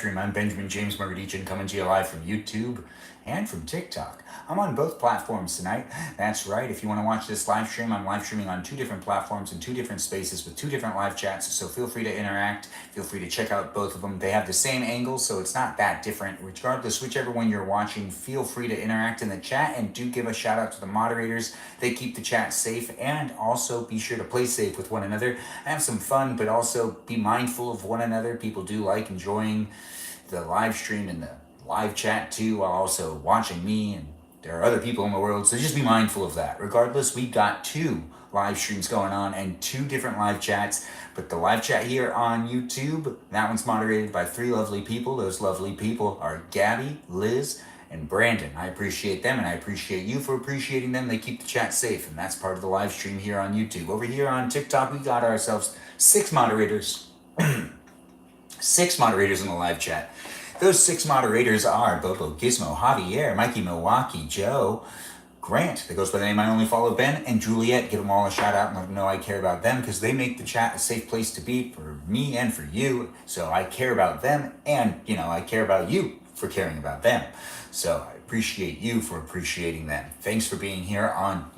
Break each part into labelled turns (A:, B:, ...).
A: stream. I'm Benjamin James Murgadichin, coming to you live from YouTube and from TikTok. I'm on both platforms tonight. That's right. If you want to watch this live stream, I'm live streaming on 2 different platforms in 2 different spaces with 2 different live chats. So feel free to interact. Feel free to check out both of them. They have the same angle, so it's not that different. Regardless, whichever one you're watching, feel free to interact in the chat, and do give a shout out to the moderators. They keep the chat safe, and also be sure to play safe with one another. Have some fun, but also be mindful of one another. People do like enjoying the live stream and the live chat too, while also watching me, and there are other people in the world, so just be mindful of that. Regardless, we've got 2 live streams going on and 2 different live chats, but the live chat here on YouTube, that one's moderated by 3 lovely people. Those lovely people are Gabby, Liz, and Brandon. I appreciate them, and I appreciate you for appreciating them. They keep the chat safe, and that's part of the live stream here on YouTube. Over here on TikTok, we got ourselves 6 moderators. 6 moderators in the live chat. Those 6 moderators are Bobo Gizmo, Javier, Mikey Milwaukee, Joe, Grant, that goes by the name I only follow, Ben, and Juliet. Give them all a shout out and let them know I care about them, because they make the chat a safe place to be for me and for you. So I care about them, and I care about you for caring about them. So I appreciate you for appreciating them. Thanks for being here on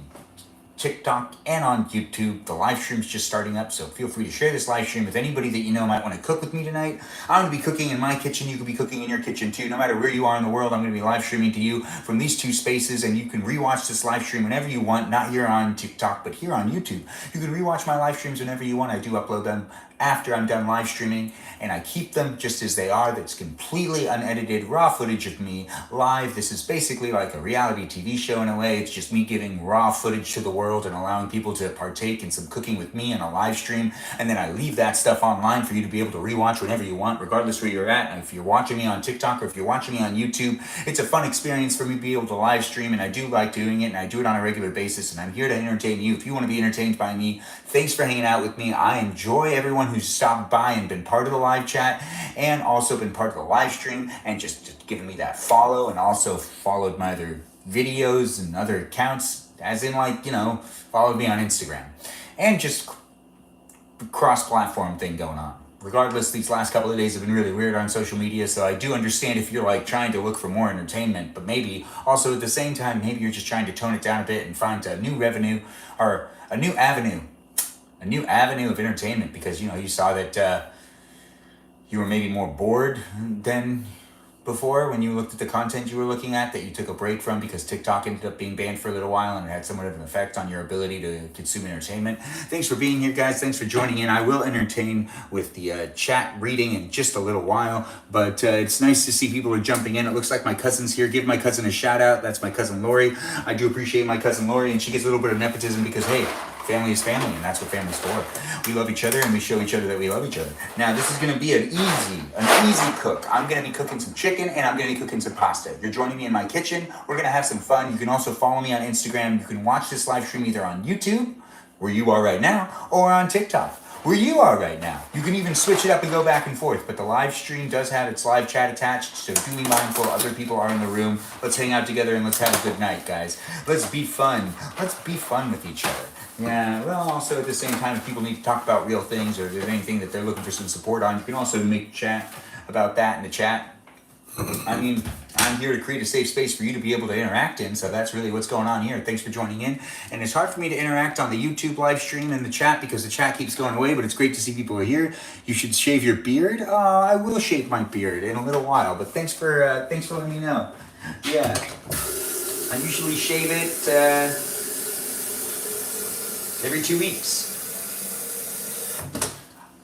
A: TikTok and on YouTube. The live stream's just starting up, so feel free to share this live stream with anybody that you know might want to cook with me tonight. I'm going to be cooking in my kitchen. You could be cooking in your kitchen too. No matter where you are in the world, I'm going to be live streaming to you from these 2 spaces, and you can rewatch this live stream whenever you want, not here on TikTok, but here on YouTube. You can rewatch my live streams whenever you want. I do upload them after I'm done live streaming, and I keep them just as they are. That's completely unedited, raw footage of me live. This is basically like a reality TV show in a way. It's just me giving raw footage to the world and allowing people to partake in some cooking with me in a live stream, and then I leave that stuff online for you to be able to rewatch whenever you want, regardless where you're at. And if you're watching me on TikTok or if you're watching me on YouTube, it's a fun experience for me to be able to live stream, and I do like doing it, and I do it on a regular basis, and I'm here to entertain you. If you want to be entertained by me, thanks for hanging out with me. I enjoy everyone who's stopped by and been part of the live chat, and also been part of the live stream, and just giving me that follow, and also followed my other videos and other accounts, as in followed me on Instagram, and just cross-platform thing going on. Regardless, these last couple of days have been really weird on social media, so I do understand if you're trying to look for more entertainment, but maybe also at the same time, maybe you're just trying to tone it down a bit and find a new revenue, or a new avenue of entertainment, because you saw that you were maybe more bored than before when you looked at the content you were looking at, that you took a break from because TikTok ended up being banned for a little while, and it had somewhat of an effect on your ability to consume entertainment. Thanks for being here, guys. Thanks for joining in. I will entertain with the chat reading in just a little while, but it's nice to see people are jumping in. It looks like my cousin's here. Give my cousin a shout out. That's my cousin Lori. I do appreciate my cousin Lori, and she gets a little bit of nepotism because, hey, family is family, and that's what family's for. We love each other, and we show each other that we love each other. Now, this is going to be an easy cook. I'm going to be cooking some chicken, and I'm going to be cooking some pasta. You're joining me in my kitchen. We're going to have some fun. You can also follow me on Instagram. You can watch this live stream either on YouTube, where you are right now, or on TikTok, where you are right now. You can even switch it up and go back and forth, but the live stream does have its live chat attached, so do be mindful other people are in the room. Let's hang out together and let's have a good night, guys. Let's be fun. Let's be fun with each other. Yeah, well, also at the same time, if people need to talk about real things, or if there's anything that they're looking for some support on, you can also make chat about that in the chat. I mean, I'm here to create a safe space for you to be able to interact in, so that's really what's going on here. Thanks for joining in. And it's hard for me to interact on the YouTube live stream and the chat because the chat keeps going away, but it's great to see people are here. You should shave your beard. I will shave my beard in a little while, but thanks for letting me know. Yeah, I usually shave it every 2 weeks.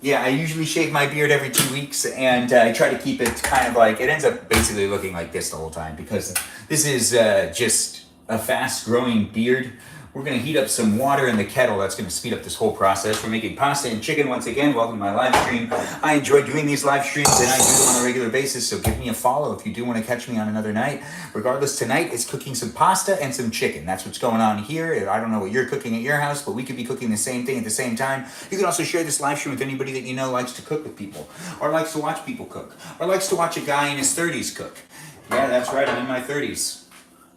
A: Yeah, I usually shave my beard every 2 weeks, and I try to keep it kind of it ends up basically looking like this the whole time, because this is just a fast-growing beard. We're going to heat up some water in the kettle. That's going to speed up this whole process. We're making pasta and chicken once again. Welcome to my live stream. I enjoy doing these live streams, and I do them on a regular basis, so give me a follow if you do want to catch me on another night. Regardless, tonight it's cooking some pasta and some chicken. That's what's going on here. I don't know what you're cooking at your house, but we could be cooking the same thing at the same time. You can also share this live stream with anybody that you know likes to cook with people, or likes to watch people cook, or likes to watch a guy in his 30s cook. Yeah, that's right, I'm in my 30s.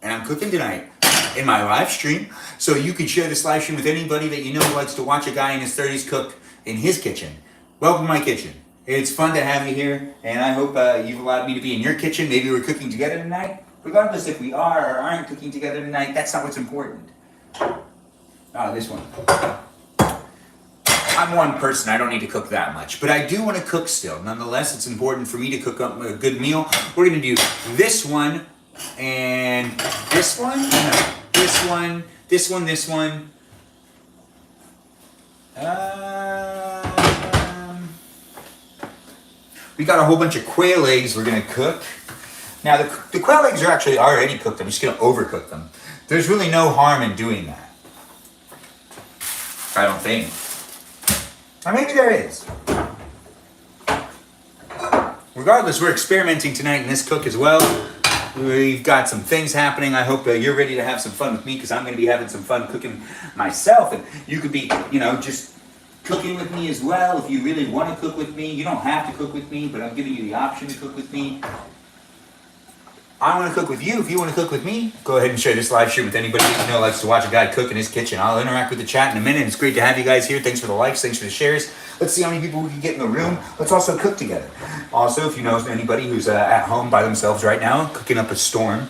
A: And I'm cooking tonight in my live stream, so you can share this live stream with anybody that you know likes to watch a guy in his 30s cook in his kitchen. Welcome to my kitchen. It's fun to have you here, and I hope you've allowed me to be in your kitchen. Maybe we're cooking together tonight. Regardless if we are or aren't cooking together tonight, that's not what's important. This one. I'm one person, I don't need to cook that much, but I do want to cook still. Nonetheless, it's important for me to cook up a good meal. We're going to do this one, and this one, this one, this one, this one. We got a whole bunch of quail eggs we're going to cook. Now, the quail eggs are actually already cooked. I'm just going to overcook them. There's really no harm in doing that. I don't think. Or maybe there is. Regardless, we're experimenting tonight in this cook as well. We've got some things happening. I hope you're ready to have some fun with me, because I'm going to be having some fun cooking myself. And you could be, just cooking with me as well if you really want to cook with me. You don't have to cook with me, but I'm giving you the option to cook with me. I want to cook with you. If you want to cook with me, go ahead and share this live stream with anybody that you know likes to watch a guy cook in his kitchen. I'll interact with the chat in a minute. It's great to have you guys here. Thanks for the likes. Thanks for the shares. Let's see how many people we can get in the room. Let's also cook together. Also, if you know anybody who's at home by themselves right now, cooking up a storm,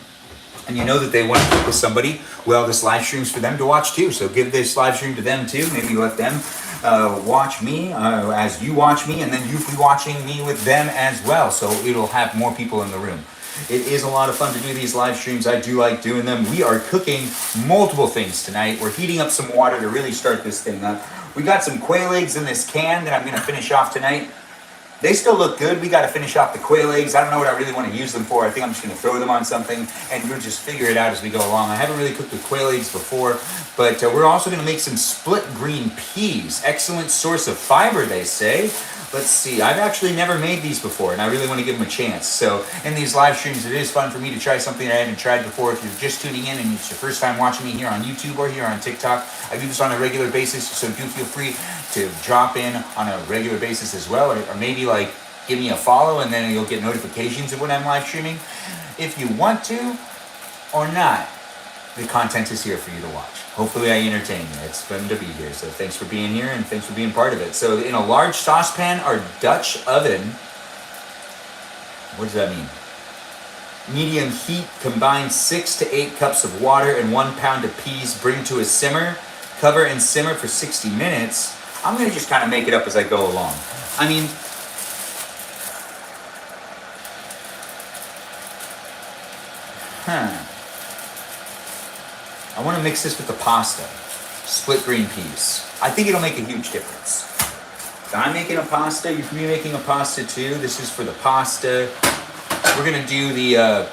A: and you know that they want to cook with somebody, well, this live stream's for them to watch too. So give this live stream to them too. Maybe let them watch me as you watch me, and then you be watching me with them as well. So it'll have more people in the room. It is a lot of fun to do these live streams. I do like doing them. We are cooking multiple things tonight. We're heating up some water to really start this thing up. We got some quail eggs in this can that I'm going to finish off tonight. They still look good. We got to finish off the quail eggs. I don't know what I really want to use them for. I think I'm just going to throw them on something, and we'll just figure it out as we go along. I haven't really cooked with quail eggs before, but we're also going to make some split green peas. Excellent source of fiber, they say. Let's see, I've actually never made these before, and I really want to give them a chance. So in these live streams, it is fun for me to try something that I haven't tried before. If you're just tuning in and it's your first time watching me here on YouTube or here on TikTok, I do this on a regular basis, so do feel free to drop in on a regular basis as well, or maybe like give me a follow, and then you'll get notifications of when I'm live streaming. If you want to or not, the content is here for you to watch. Hopefully I entertain you. It's fun to be here. So thanks for being here, and thanks for being part of it. So in a large saucepan or Dutch oven, what does that mean? Medium heat, combine 6 to 8 cups of water and 1 pound of peas. Bring to a simmer. Cover and simmer for 60 minutes. I'm going to just kind of make it up as I go along. I mean, I want to mix this with the pasta. Split green peas. I think it'll make a huge difference. So I'm making a pasta. You're making a pasta too. This is for the pasta. We're going to do the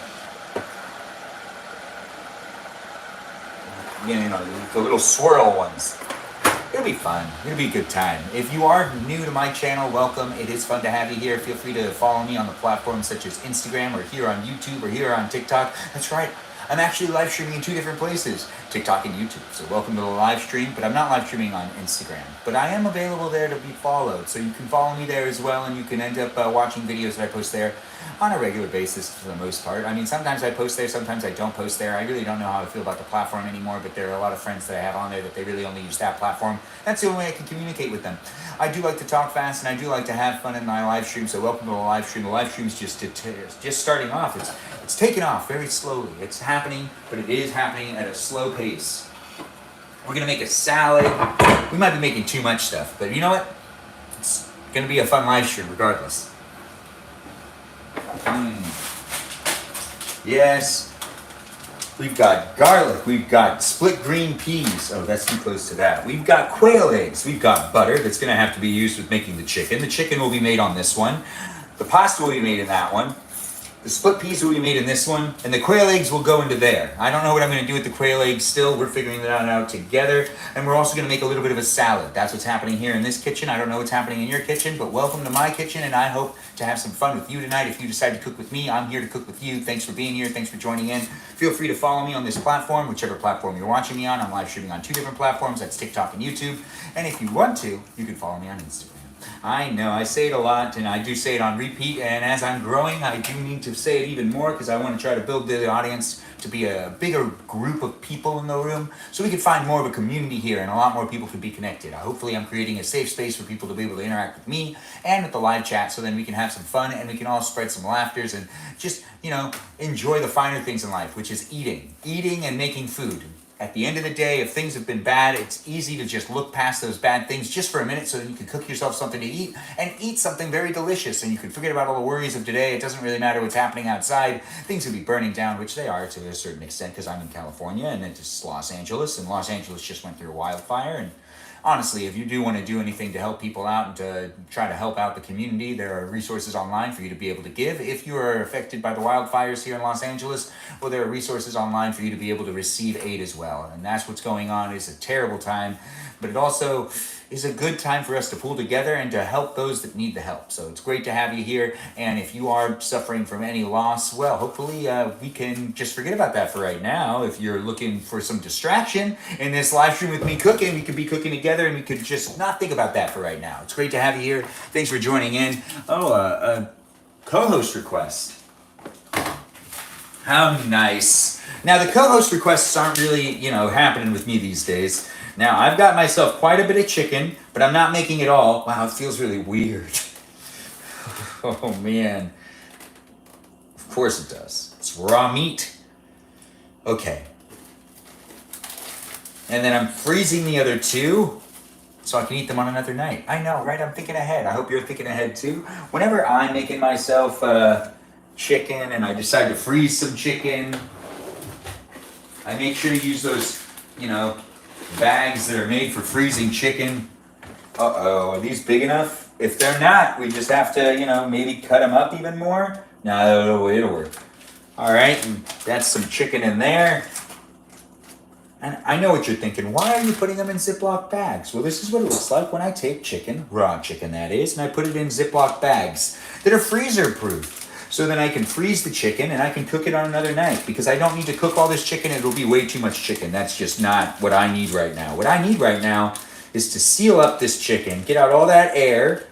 A: little swirl ones. It'll be fun. It'll be a good time. If you are new to my channel, welcome. It is fun to have you here. Feel free to follow me on the platforms such as Instagram, or here on YouTube, or here on TikTok. That's right. I'm actually live streaming in 2 different places, TikTok and YouTube. So welcome to the live stream, but I'm not live streaming on Instagram. But I am available there to be followed. So you can follow me there as well, and you can end up watching videos that I post there on a regular basis for the most part. I mean, sometimes I post there, sometimes I don't post there. I really don't know how I feel about the platform anymore, but there are a lot of friends that I have on there that they really only use that platform. That's the only way I can communicate with them. I do like to talk fast, and I do like to have fun in my live stream, so welcome to the live stream. The live stream is just starting off. It's taking off very slowly. It's happening, but it is happening at a slow pace. We're going to make a salad. We might be making too much stuff, but you know what? It's going to be a fun live stream regardless. Yes. We've got garlic. We've got split green peas. Oh, that's too close to that. We've got quail eggs. We've got butter that's going to have to be used with making the chicken. The chicken will be made on this one. The pasta will be made in that one. The split peas will be made in this one, and the quail eggs will go into there. I don't know what I'm going to do with the quail eggs still. We're figuring that out together, and we're also going to make a little bit of a salad. That's what's happening here in this kitchen. I don't know what's happening in your kitchen, but welcome to my kitchen, and I hope to have some fun with you tonight. If you decide to cook with me, I'm here to cook with you. Thanks for being here. Thanks for joining in. Feel free to follow me on this platform, whichever platform you're watching me on. I'm live streaming on 2 different platforms. That's TikTok and YouTube. And if you want to, you can follow me on Instagram. I know, I say it a lot, and I do say it on repeat, and as I'm growing, I do need to say it even more, because I want to try to build the audience to be a bigger group of people in the room, so we can find more of a community here, and a lot more people can be connected. Hopefully I'm creating a safe space for people to be able to interact with me, and with the live chat, so then we can have some fun, and we can all spread some laughters, and just, enjoy the finer things in life, which is eating and making food. At the end of the day, if things have been bad, it's easy to just look past those bad things just for a minute so that you can cook yourself something to eat and eat something very delicious, and you can forget about all the worries of today. It doesn't really matter what's happening outside. Things could be burning down, which they are to a certain extent, because I'm in California and it's Los Angeles, and Los Angeles just went through a wildfire. And honestly, if you do want to do anything to help people out and to try to help out the community, there are resources online for you to be able to give. If you are affected by the wildfires here in Los Angeles, well, there are resources online for you to be able to receive aid as well. And that's what's going on. It's a terrible time, but it also is a good time for us to pull together and to help those that need the help. So it's great to have you here. And if you are suffering from any loss, well, hopefully we can just forget about that for right now. If you're looking for some distraction in this live stream with me cooking, we could be cooking together and we could just not think about that for right now. It's great to have you here. Thanks for joining in. A co-host request. How nice. Now, the co-host requests aren't really, happening with me these days. Now, I've got myself quite a bit of chicken, but I'm not making it all. Wow, it feels really weird. Oh, man. Of course it does. It's raw meat. Okay. And then I'm freezing the other two so I can eat them on another night. I know, right? I'm thinking ahead. I hope you're thinking ahead, too. Whenever I'm making myself chicken and I decide to freeze some chicken, I make sure to use those, bags that are made for freezing chicken. Uh-oh, are these big enough? If they're not, we just have to, maybe cut them up even more. No, it'll work. All right, and that's some chicken in there. And I know what you're thinking. Why are you putting them in Ziploc bags? Well, this is what it looks like when I take chicken, raw chicken that is, and I put it in Ziploc bags that are freezer proof. So then I can freeze the chicken and I can cook it on another night, because I don't need to cook all this chicken. It'll be way too much chicken. That's just not what I need right now. What I need right now is to seal up this chicken, get out all that air,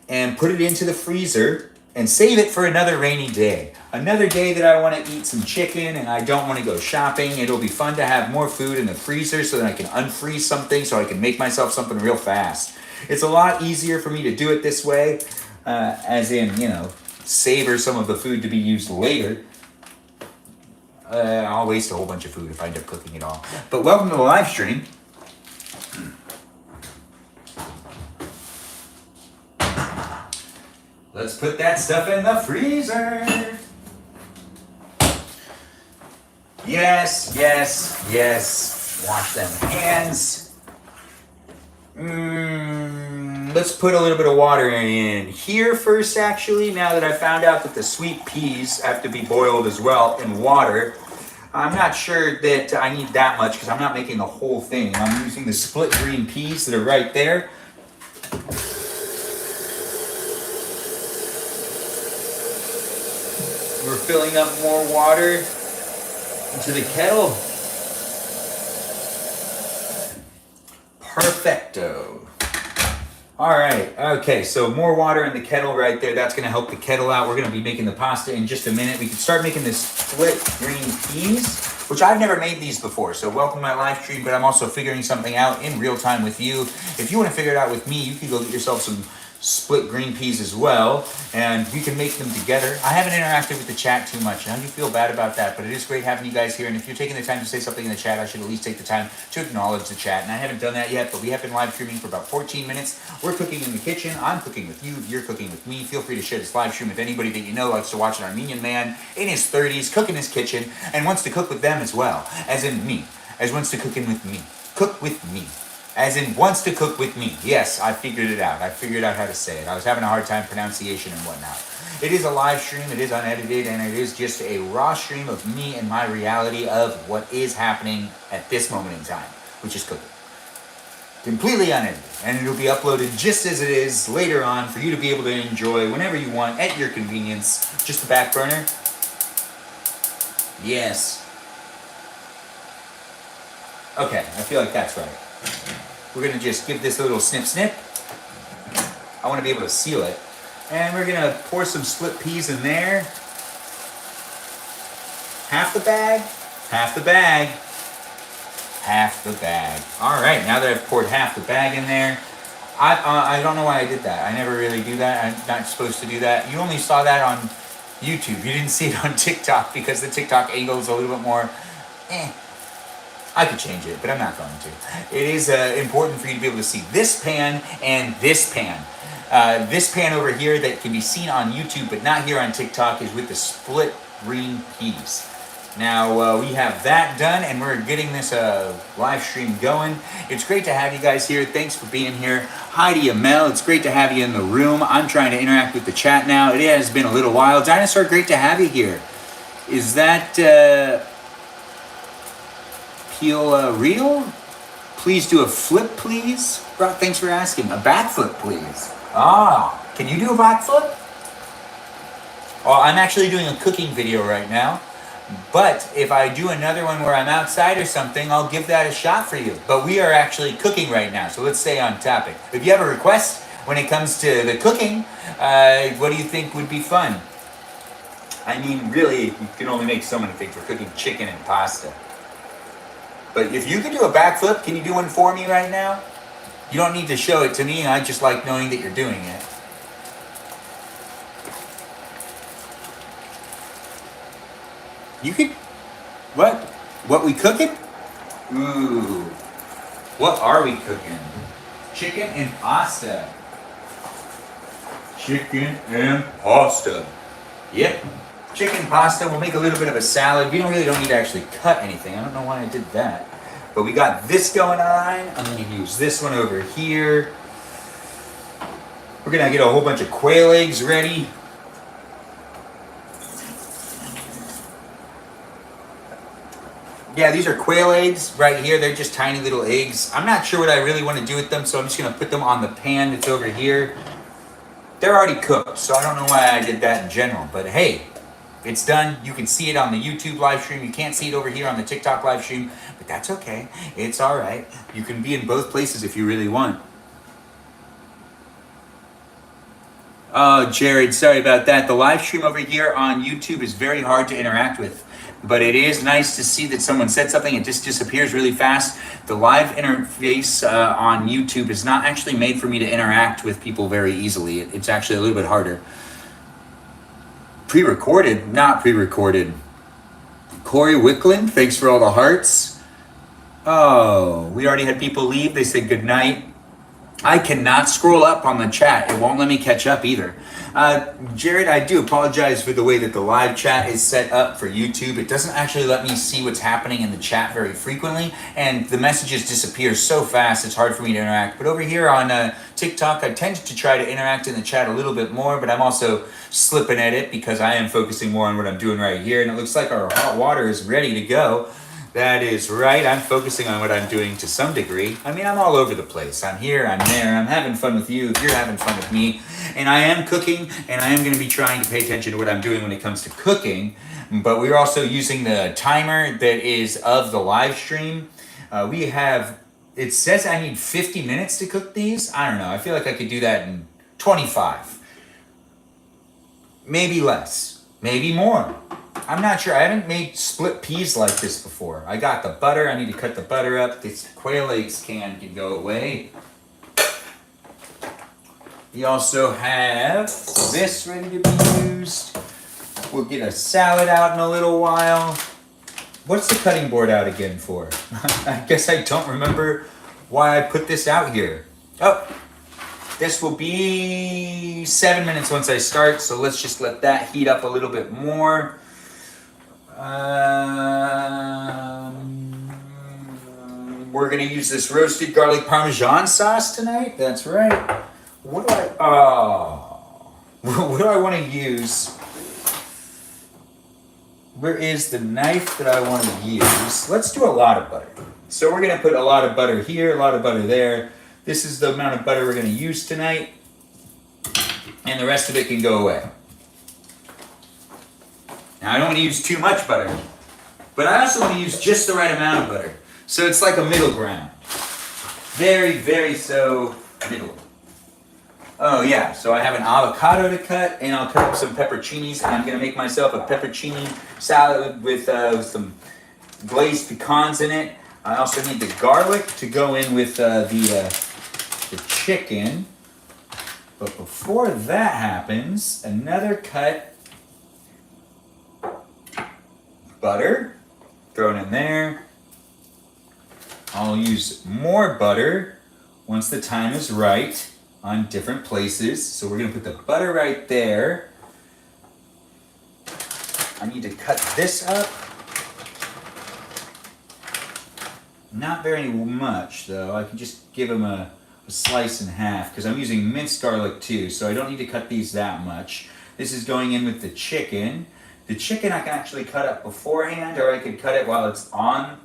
A: and put it into the freezer and save it for another rainy day. Another day that I want to eat some chicken and I don't want to go shopping. It'll be fun to have more food in the freezer so that I can unfreeze something so I can make myself something real fast. It's a lot easier for me to do it this way, as in, savor some of the food to be used later. I'll waste a whole bunch of food if I end up cooking it all. But welcome to the live stream. Let's put that stuff in the freezer. Yes. Wash them hands. Let's put a little bit of water in here first, actually, now that I found out that the sweet peas have to be boiled as well in water. I'm not sure that I need that much because I'm not making the whole thing. I'm using the split green peas that are right there. We're filling up more water into the kettle. Perfecto. All right, okay, so more water in the kettle right there. That's gonna help the kettle out. We're gonna be making the pasta in just a minute. We can start making this split green peas, which I've never made these before. So welcome to my live stream, but I'm also figuring something out in real time with you. If you wanna figure it out with me, you can go get yourself some split green peas as well, and we can make them together. I haven't interacted with the chat too much, and I do feel bad about that, but it is great having you guys here, and if you're taking the time to say something in the chat, I should at least take the time to acknowledge the chat, and I haven't done that yet, but we have been live streaming for about 14 minutes. We're cooking in the kitchen. I'm cooking with you. You're cooking with me. Feel free to share this live stream with anybody that you know likes to watch an Armenian man in his 30s, cook in his kitchen, and wants to cook with them as well, as in me, as wants to cook in with me. Cook with me. As in, wants to cook with me. Yes, I figured it out. I figured out how to say it. I was having a hard time pronunciation and whatnot. It is a live stream. It is unedited. And it is just a raw stream of me and my reality of what is happening at this moment in time, which is cooking. Completely unedited. And it'll be uploaded just as it is later on for you to be able to enjoy whenever you want at your convenience. Just the back burner. Yes. Okay, I feel like that's right. We're going to just give this a little snip snip. I want to be able to seal it. And we're going to pour some split peas in there. Half the bag, half the bag, half the bag. All right, now that I've poured half the bag in there, I don't know why I did that. I never really do that. I'm not supposed to do that. You only saw that on YouTube. You didn't see it on TikTok because the TikTok angle is a little bit more, I could change it, but I'm not going to. It is important for you to be able to see this pan and this pan. This pan over here that can be seen on YouTube but not here on TikTok is with the split green peas. Now we have that done and we're getting this live stream going. It's great to have you guys here. Thanks for being here. Hi to you, Mel. It's great to have you in the room. I'm trying to interact with the chat now. It has been a little while. Dinosaur, great to have you here. Is that Peel real? Please do a flip, please. Brock, thanks for asking. A backflip, please. Ah, can you do a backflip? Well, I'm actually doing a cooking video right now. But if I do another one where I'm outside or something, I'll give that a shot for you. But we are actually cooking right now, so let's stay on topic. If you have a request when it comes to the cooking, what do you think would be fun? I mean, really, you can only make so many things. We're cooking chicken and pasta. But if you could do a backflip, can you do one for me right now? You don't need to show it to me. I just like knowing that you're doing it. You could, what we cooking? Ooh, what are we cooking? Chicken and pasta. Chicken and pasta. Yep. Chicken pasta. We'll make a little bit of a salad. We really don't need to actually cut anything. I don't know why I did that. But we got this going on. I'm going to use this one over here. We're going to get a whole bunch of quail eggs ready. Yeah, these are quail eggs right here. They're just tiny little eggs. I'm not sure what I really want to do with them, so I'm just going to put them on the pan that's over here. They're already cooked, so I don't know why I did that in general. But hey, it's done. You can see it on the YouTube live stream. You can't see it over here on the TikTok live stream, but that's okay. It's all right. You can be in both places if you really want. Oh, Jared, sorry about that. The live stream over here on YouTube is very hard to interact with. But it is nice to see that someone said something, it just disappears really fast. The live interface on YouTube is not actually made for me to interact with people very easily. It's actually a little bit harder. Pre-recorded? Not pre-recorded. Corey Wickland, thanks for all the hearts. Oh, we already had people leave. They said good night. I cannot scroll up on the chat. It won't let me catch up either. Jared, I do apologize for the way that the live chat is set up for YouTube. It doesn't actually let me see what's happening in the chat very frequently, and the messages disappear so fast it's hard for me to interact. But over here on TikTok, I tend to try to interact in the chat a little bit more, but I'm also slipping at it because I am focusing more on what I'm doing right here, and it looks like our hot water is ready to go. That is right. I'm focusing on what I'm doing to some degree. I mean, I'm all over the place. I'm here, I'm there, I'm having fun with you, you're having fun with me. And I am cooking, and I am going to be trying to pay attention to what I'm doing when it comes to cooking. But we're also using the timer that is of the live stream. It says I need 50 minutes to cook these. I don't know. I feel like I could do that in 25. Maybe less. Maybe more. I'm not sure. I haven't made split peas like this before. I got the butter. I need to cut the butter up. This quail eggs can go away. We also have this ready to be used. We'll get a salad out in a little while. What's the cutting board out again for? I guess I don't remember why I put this out here. Oh, this will be 7 minutes once I start, so let's just let that heat up a little bit more. We're gonna use this roasted garlic parmesan sauce tonight. That's right. What do I want to use? Where is the knife that I want to use? Let's do a lot of butter. So we're gonna put a lot of butter here, a lot of butter there. This is the amount of butter we're gonna use tonight, and the rest of it can go away. Now, I don't want to use too much butter, but I also want to use just the right amount of butter. So it's like a middle ground. Very, very so middle. Oh yeah, so I have an avocado to cut, and I'll cut up some pepperoncinis, and I'm gonna make myself a pepperoncini salad with some glazed pecans in it. I also need the garlic to go in with the chicken. But before that happens, another cut. Butter, throw it in there. I'll use more butter once the time is right on different places. So we're gonna put the butter right there. I need to cut this up. Not very much though. I can just give them a slice in half because I'm using minced garlic too, so I don't need to cut these that much. This is going in with the chicken. The chicken I can actually cut up beforehand, or I could cut it while it's on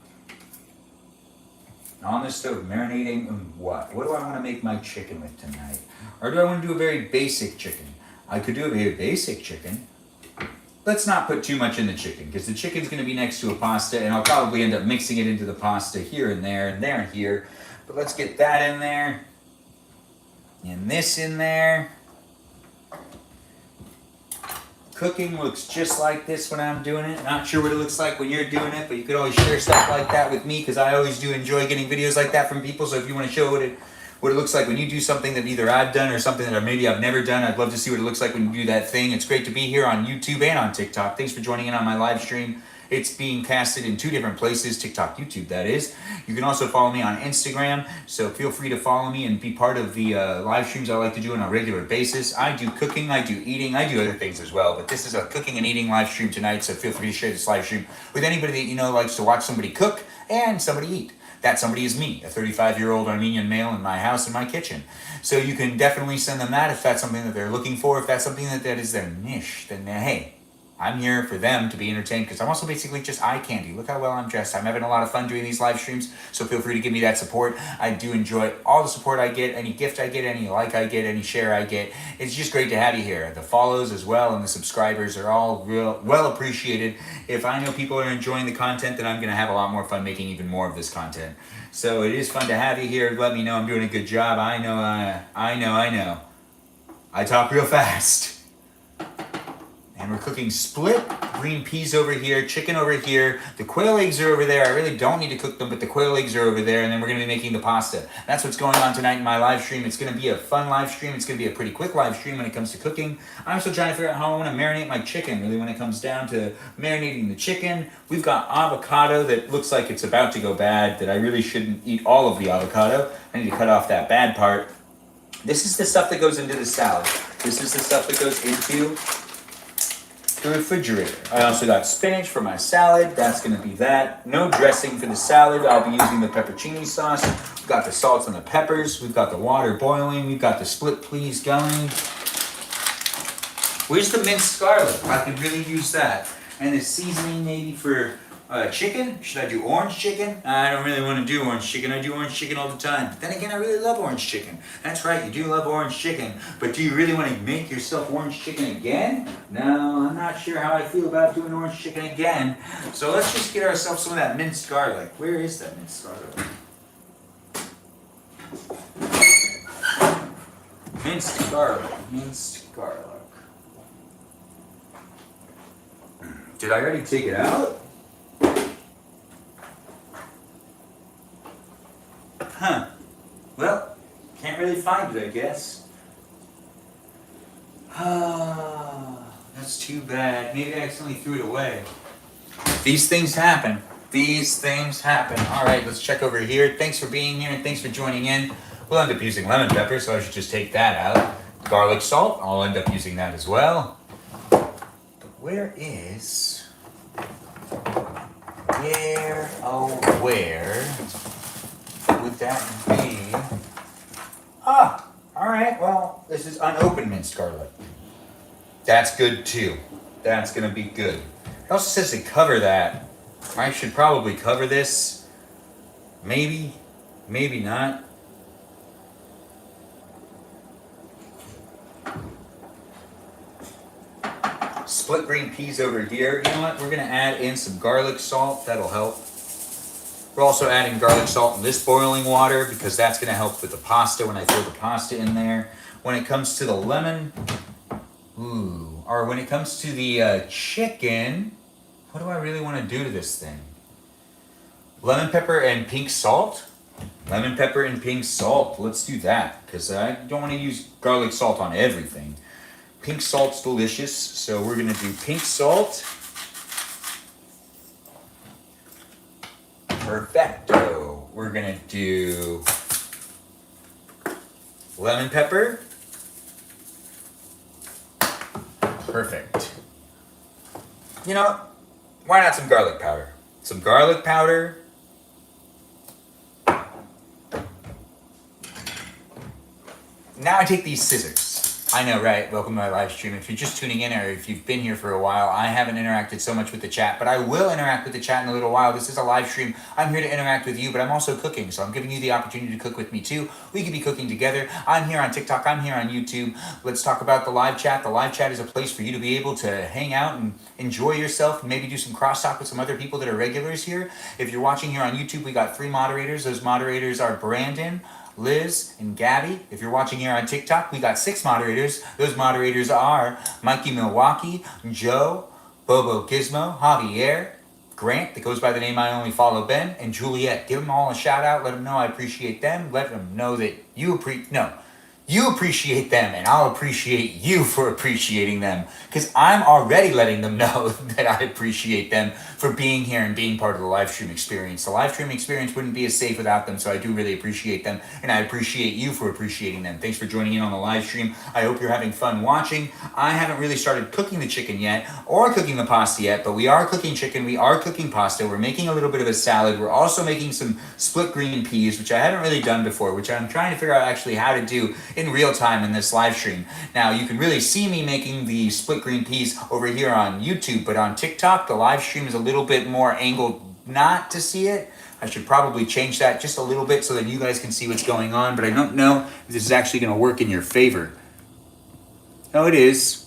A: the stove, marinating. What do I want to make my chicken with tonight? Or do I want to do a very basic chicken? I could do a very basic chicken. Let's not put too much in the chicken, because the chicken's going to be next to a pasta, and I'll probably end up mixing it into the pasta here and there and there and here. But let's get that in there. And this in there. Cooking looks just like this when I'm doing it. Not sure what it looks like when you're doing it, but you could always share stuff like that with me, because I always do enjoy getting videos like that from people. So if you want to show what it looks like when you do something that either I've done or something that maybe I've never done, I'd love to see what it looks like when you do that thing. It's great to be here on YouTube and on TikTok. Thanks for joining in on my live stream. It's being casted in 2 different places, TikTok, YouTube, that is. You can also follow me on Instagram, so feel free to follow me and be part of the live streams I like to do on a regular basis. I do cooking, I do eating, I do other things as well, but this is a cooking and eating live stream tonight, so feel free to share this live stream with anybody that you know likes to watch somebody cook and somebody eat. That somebody is me, a 35-year-old Armenian male in my house, in my kitchen. So you can definitely send them that if that's something that they're looking for. If that's something that is their niche, then hey, I'm here for them to be entertained, because I'm also basically just eye candy. Look how well I'm dressed. I'm having a lot of fun doing these live streams, so feel free to give me that support. I do enjoy all the support I get, any gift I get, any like I get, any share I get. It's just great to have you here. The follows as well and the subscribers are all well appreciated. If I know people are enjoying the content, then I'm going to have a lot more fun making even more of this content. So it is fun to have you here. Let me know I'm doing a good job. I know. I talk real fast. And we're cooking split green peas over here, chicken over here. The quail eggs are over there. I really don't need to cook them, but the quail eggs are over there. And then we're going to be making the pasta. That's what's going on tonight in my live stream. It's going to be a fun live stream. It's going to be a pretty quick live stream when it comes to cooking. I'm still trying to figure out how I want to marinate my chicken, really, when it comes down to marinating the chicken. We've got avocado that looks like it's about to go bad, that I really shouldn't eat all of the avocado. I need to cut off that bad part. This is the stuff that goes into the salad. This is the stuff that goes into the refrigerator. I also got spinach for my salad. That's going to be that. No dressing for the salad. I'll be using the pepperoncini sauce. We've got the salt and the peppers. We've got the water boiling. We've got the split peas going. Where's the minced garlic? I could really use that. And the seasoning maybe for chicken. Should I do orange chicken? I don't really want to do orange chicken. I do orange chicken all the time. But then again, I really love orange chicken. That's right, you do love orange chicken. But do you really want to make yourself orange chicken again? No, I'm not sure how I feel about doing orange chicken again. So let's just get ourselves some of that minced garlic. Where is that minced garlic? Minced garlic. Minced garlic. Did I already take it out? Huh. Well, can't really find it, I guess. That's too bad. Maybe I accidentally threw it away. These things happen. These things happen. All right, let's check over here. Thanks for being here and thanks for joining in. We'll end up using lemon pepper, so I should just take that out. Garlic salt, I'll end up using that as well. But where would that be? Ah, all right, well, this is unopened minced garlic. That's good too. That's gonna be good. It also says to cover that. I should probably cover this. Maybe, maybe not. Split green peas over here. You know what? We're gonna add in some garlic salt. That'll help. We're also adding garlic salt in this boiling water because that's gonna help with the pasta when I throw the pasta in there. when it comes to the lemon, or when it comes to the chicken, what do I really want to do to this thing? Lemon pepper and pink salt? Lemon pepper and pink salt. Let's do that, because I don't want to use garlic salt on everything. Pink salt's delicious, so we're going to do pink salt. Perfecto. We're going to do lemon pepper. Perfect. You know, why not some garlic powder? Some garlic powder. Now I take these scissors. I know, right? Welcome to my live stream. If you're just tuning in or if you've been here for a while, I haven't interacted so much with the chat, but I will interact with the chat in a little while. This is a live stream. I'm here to interact with you, but I'm also cooking, so I'm giving you the opportunity to cook with me too. We could be cooking together. I'm here on TikTok. I'm here on YouTube. Let's talk about the live chat. The live chat is a place for you to be able to hang out and enjoy yourself and maybe do some crosstalk with some other people that are regulars here. If you're watching here on YouTube, we got 3 moderators. Those moderators are Brandon, Liz, and Gabby. If you're watching here on TikTok, we got 6 moderators. Those moderators are Mikey Milwaukee, Joe, Bobo Gizmo, Javier, Grant, that goes by the name I Only Follow Ben, and Juliet. Give them all a shout out. Let them know I appreciate them. Let them know that you appreciate them, and I'll appreciate you for appreciating them, because I'm already letting them know that I appreciate them for being here and being part of the live stream experience. The live stream experience wouldn't be as safe without them, so I do really appreciate them, and I appreciate you for appreciating them. Thanks for joining in on the live stream. I hope you're having fun watching. I haven't really started cooking the chicken yet, or cooking the pasta yet, but we are cooking chicken, we are cooking pasta, we're making a little bit of a salad, we're also making some split green peas, which I haven't really done before, which I'm trying to figure out actually how to do in real time in this live stream. Now, you can really see me making the split green peas over here on YouTube, but on TikTok, the live stream is a little bit more angled not to see it. I should probably change that just a little bit so that you guys can see what's going on, but I don't know if this is actually going to work in your favor. Oh, it is.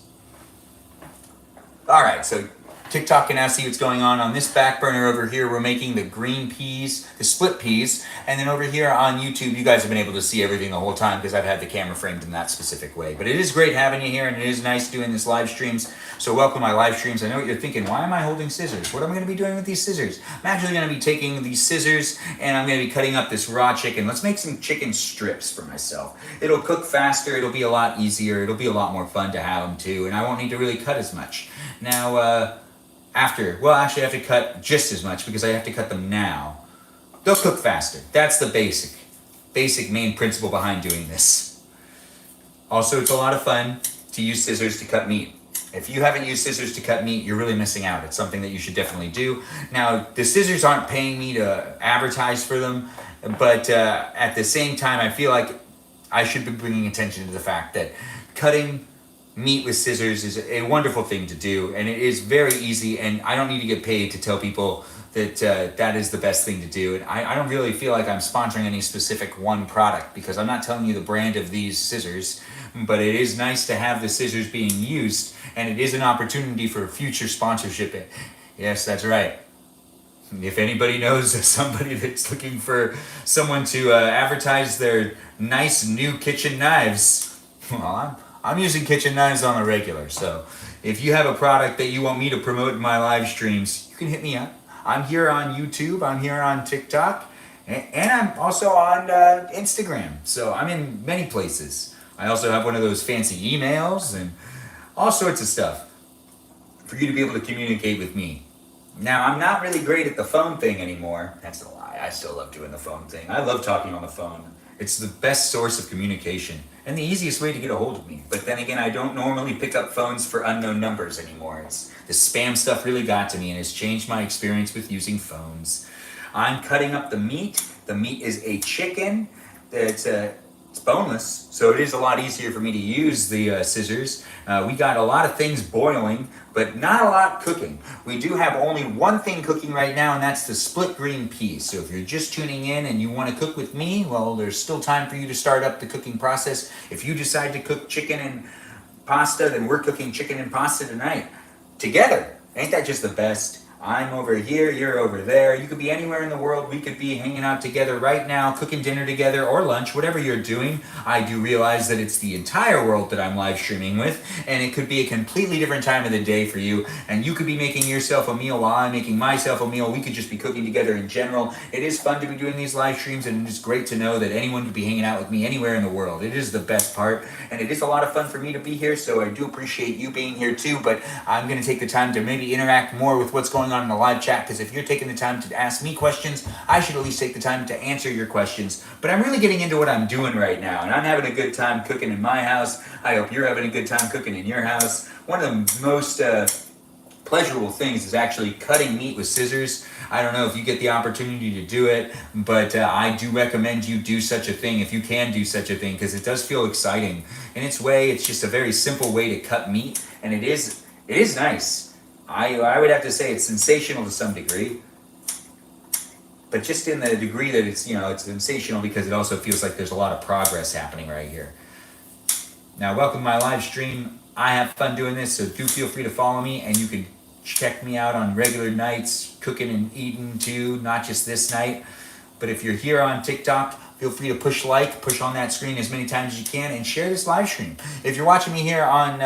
A: All right, so TikTok can now see what's going on this back burner over here. We're making the green peas, the split peas, and then over here on YouTube, you guys have been able to see everything the whole time because I've had the camera framed in that specific way. But it is great having you here, and it is nice doing this live streams. So welcome to my live streams. I know what you're thinking. Why am I holding scissors? What am I going to be doing with these scissors? I'm actually going to be taking these scissors and I'm going to be cutting up this raw chicken. Let's make some chicken strips for myself. It'll cook faster. It'll be a lot easier. It'll be a lot more fun to have them too, and I won't need to really cut as much. Now, actually I have to cut just as much because I have to cut them now. They'll cook faster. That's the basic main principle behind doing this. Also, it's a lot of fun to use scissors to cut meat. If you haven't used scissors to cut meat, you're really missing out. It's something that you should definitely do. Now, the scissors aren't paying me to advertise for them, but at the same time, I feel like I should be bringing attention to the fact that cutting meat with scissors is a wonderful thing to do, and it is very easy, and I don't need to get paid to tell people that that is the best thing to do. And I don't really feel like I'm sponsoring any specific one product because I'm not telling you the brand of these scissors, but it is nice to have the scissors being used, and it is an opportunity for future sponsorship. Yes, that's right. If anybody knows somebody that's looking for someone to advertise their nice new kitchen knives, well, I'm using kitchen knives on a regular, so if you have a product that you want me to promote in my live streams, you can hit me up. I'm here on YouTube, I'm here on TikTok, and I'm also on Instagram, so I'm in many places. I also have one of those fancy emails and all sorts of stuff for you to be able to communicate with me. Now, I'm not really great at the phone thing anymore. That's a lie. I still love doing the phone thing. I love talking on the phone. It's the best source of communication and the easiest way to get a hold of me. But then again, I don't normally pick up phones for unknown numbers anymore. The spam stuff really got to me and has changed my experience with using phones. I'm cutting up the meat. The meat is a chicken that's it's boneless, so it is a lot easier for me to use the scissors. We got a lot of things boiling, but not a lot cooking. We do have only one thing cooking right now, and that's the split green peas. So if you're just tuning in and you want to cook with me, well, there's still time for you to start up the cooking process. If you decide to cook chicken and pasta, then we're cooking chicken and pasta tonight together. Ain't that just the best? I'm over here, you're over there. You could be anywhere in the world. We could be hanging out together right now, cooking dinner together or lunch, whatever you're doing. I do realize that it's the entire world that I'm live streaming with, and it could be a completely different time of the day for you. And you could be making yourself a meal while I'm making myself a meal. We could just be cooking together in general. It is fun to be doing these live streams, and it's great to know that anyone could be hanging out with me anywhere in the world. It is the best part, and it is a lot of fun for me to be here, so I do appreciate you being here too. But I'm going to take the time to maybe interact more with what's going on in the live chat, because if you're taking the time to ask me questions, I should at least take the time to answer your questions. But I'm really getting into what I'm doing right now, and I'm having a good time cooking in my house. I hope you're having a good time cooking in your house. One of the most pleasurable things is actually cutting meat with scissors. I don't know if you get the opportunity to do it, but I do recommend you do such a thing if you can do such a thing, because it does feel exciting. In its way, it's just a very simple way to cut meat, and it is nice. I would have to say it's sensational to some degree, but just in the degree that it's, it's sensational because it also feels like there's a lot of progress happening right here. Now, welcome to my live stream. I have fun doing this, so do feel free to follow me, and you can check me out on regular nights, cooking and eating too, not just this night. But if you're here on TikTok, feel free to push on that screen as many times as you can, and share this live stream. If you're watching me here on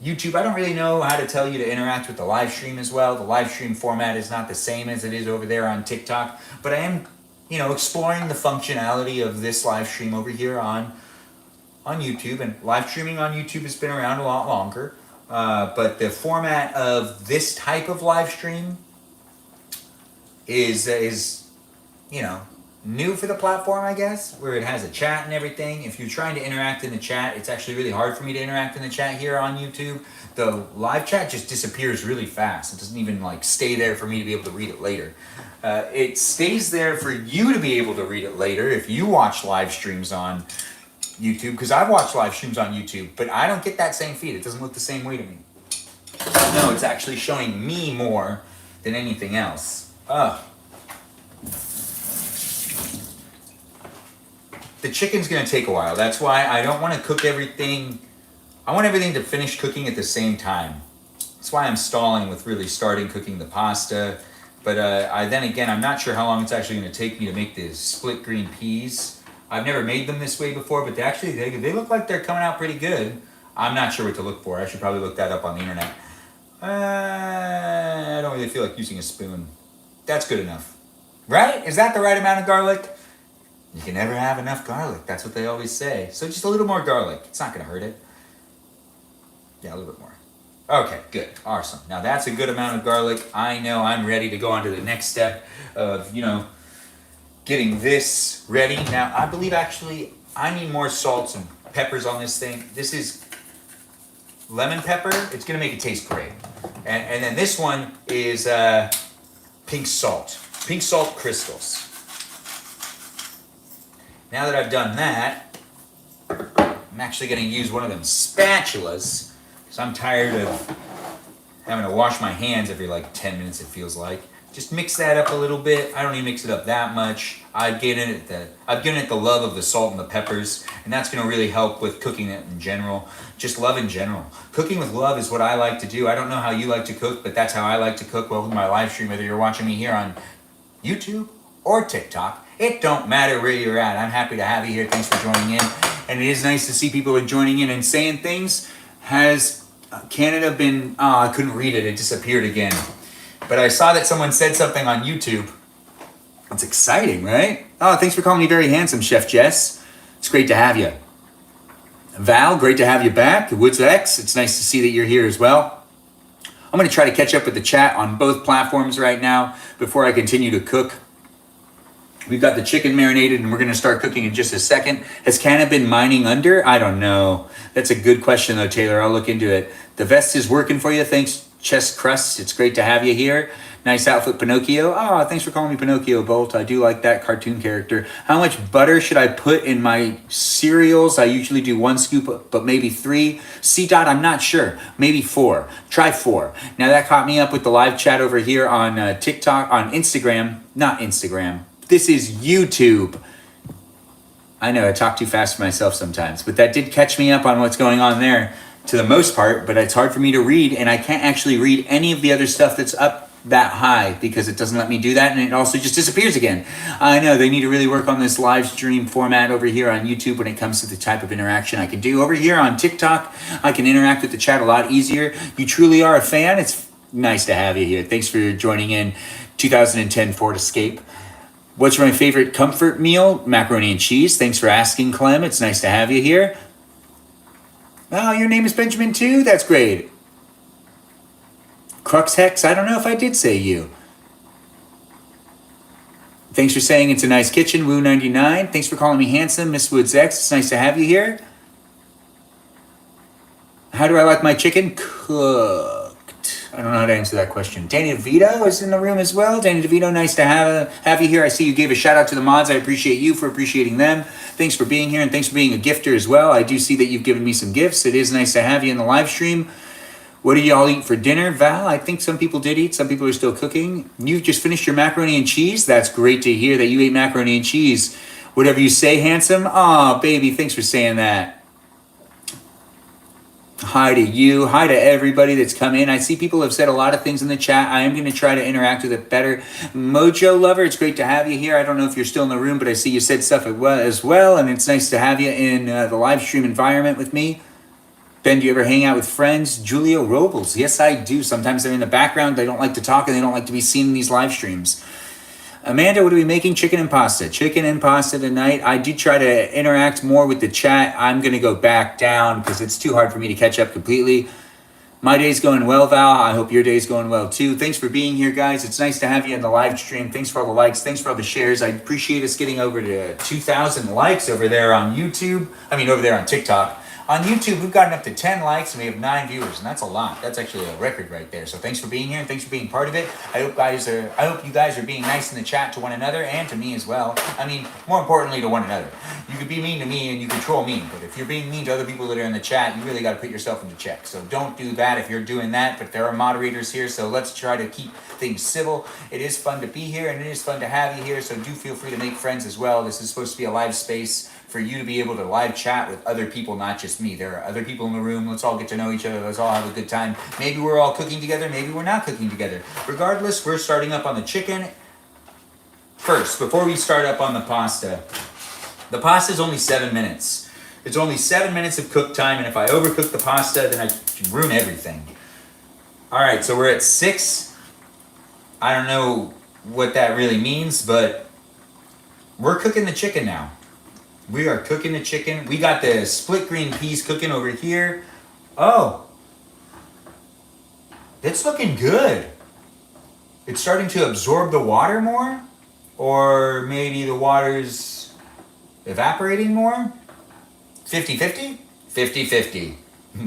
A: YouTube, I don't really know how to tell you to interact with the live stream as well. The live stream format is not the same as it is over there on TikTok, but I am, exploring the functionality of this live stream over here on YouTube. And live streaming on YouTube has been around a lot longer, but the format of this type of live stream is new for the platform, I guess, where it has a chat and everything. If you're trying to interact in the chat, it's actually really hard for me to interact in the chat here on YouTube. The live chat just disappears really fast. It doesn't even stay there for me to be able to read it later. It stays there for you to be able to read it later if you watch live streams on YouTube, because I've watched live streams on YouTube, but I don't get that same feed. It doesn't look the same way to me. No, it's actually showing me more than anything else. The chicken's gonna take a while. That's why I don't want to cook everything. I want everything to finish cooking at the same time. That's why I'm stalling with really starting cooking the pasta. But I'm not sure how long it's actually gonna take me to make the split green peas. I've never made them this way before, but they look like they're coming out pretty good. I'm not sure what to look for. I should probably look that up on the internet. I don't really feel like using a spoon. That's good enough. Right? Is that the right amount of garlic? You can never have enough garlic. That's what they always say. So just a little more garlic. It's not going to hurt it. Yeah, a little bit more. Okay, good. Awesome. Now that's a good amount of garlic. I know I'm ready to go on to the next step of, getting this ready. Now, I believe actually I need more salts and peppers on this thing. This is lemon pepper. It's going to make it taste great. And then this one is pink salt crystals. Now that I've done that, I'm actually going to use one of them spatulas, because I'm tired of having to wash my hands every 10 minutes, it feels like. Just mix that up a little bit. I don't even mix it up that much. I've given it the love of the salt and the peppers, and that's going to really help with cooking it in general. Just love in general. Cooking with love is what I like to do. I don't know how you like to cook, but that's how I like to cook. Welcome to my live stream, whether you're watching me here on YouTube or TikTok. It don't matter where you're at. I'm happy to have you here. Thanks for joining in. And it is nice to see people joining in and saying things. Has Canada been... Oh, I couldn't read it. It disappeared again. But I saw that someone said something on YouTube. That's exciting, right? Oh, thanks for calling me very handsome, Chef Jess. It's great to have you. Val, great to have you back. Woods X, it's nice to see that you're here as well. I'm going to try to catch up with the chat on both platforms right now before I continue to cook. We've got the chicken marinated, and we're going to start cooking in just a second. Has Canada been mining under? I don't know. That's a good question, though, Taylor. I'll look into it. The vest is working for you. Thanks, Chest Crust. It's great to have you here. Nice outfit, Pinocchio. Oh, thanks for calling me Pinocchio, Bolt. I do like that cartoon character. How much butter should I put in my cereals? I usually do 1 scoop, but maybe 3. C-Dot, I'm not sure. Maybe 4. Try 4. Now, that caught me up with the live chat over here on TikTok, on Instagram. Not Instagram. This is YouTube. I know I talk too fast for myself sometimes, but that did catch me up on what's going on there to the most part, but it's hard for me to read, and I can't actually read any of the other stuff that's up that high because it doesn't let me do that, and it also just disappears again. I know they need to really work on this live stream format over here on YouTube when it comes to the type of interaction I can do. Over here on TikTok, I can interact with the chat a lot easier. You truly are a fan. It's nice to have you here. Thanks for joining in 2010 Ford Escape. What's my favorite comfort meal? Macaroni and cheese. Thanks for asking, Clem. It's nice to have you here. Oh, your name is Benjamin too? That's great. Crux Hex, I don't know if I did say you. Thanks for saying it's a nice kitchen, Woo99. Thanks for calling me handsome, Miss Woods X. It's nice to have you here. How do I like my chicken? Cooked. I don't know how to answer that question. Danny DeVito is in the room as well. Danny DeVito, nice to have you here. I see you gave a shout out to the mods. I appreciate you for appreciating them. Thanks for being here, and thanks for being a gifter as well. I do see that you've given me some gifts. It is nice to have you in the live stream. What did y'all eat for dinner? Val, I think some people did eat. Some people are still cooking. You just finished your macaroni and cheese? That's great to hear that you ate macaroni and cheese. Whatever you say, handsome. Aw, baby, thanks for saying that. Hi to you. Hi to everybody that's come in. I see people have said a lot of things in the chat. I am going to try to interact with it better. Mojo Lover, it's great to have you here. I don't know if you're still in the room, but I see you said stuff as well, and it's nice to have you in the live stream environment with me. Ben, do you ever hang out with friends? Julio Robles. Yes, I do. Sometimes they're in the background. They don't like to talk, and they don't like to be seen in these live streams. Amanda, what are we making? Chicken and pasta. Chicken and pasta tonight. I do try to interact more with the chat. I'm going to go back down because it's too hard for me to catch up completely. My day's going well, Val. I hope your day's going well, too. Thanks for being here, guys. It's nice to have you in the live stream. Thanks for all the likes. Thanks for all the shares. I appreciate us getting over to 2,000 likes over there on YouTube. Over there on TikTok. On YouTube, we've gotten up to 10 likes and we have 9 viewers, and that's a lot. That's actually a record right there. So thanks for being here and thanks for being part of it. I hope you guys are being nice in the chat to one another and to me as well. More importantly, to one another. You could be mean to me and you can troll me, but if you're being mean to other people that are in the chat, you really got to put yourself into check. So don't do that if you're doing that, but there are moderators here, so let's try to keep things civil. It is fun to be here and it is fun to have you here, so do feel free to make friends as well. This is supposed to be a live space for you to be able to live chat with other people, not just me. There are other people in the room. Let's all get to know each other. Let's all have a good time. Maybe we're all cooking together. Maybe we're not cooking together. Regardless, we're starting up on the chicken. First, before we start up on the pasta is only 7 minutes. It's only 7 minutes of cook time, and if I overcook the pasta, then I can ruin everything. All right, so we're at 6. I don't know what that really means, but we're cooking the chicken now. We are cooking the chicken. We got the split green peas cooking over here. Oh, it's looking good. It's starting to absorb the water more, or maybe the water's evaporating more. 50-50? 50-50.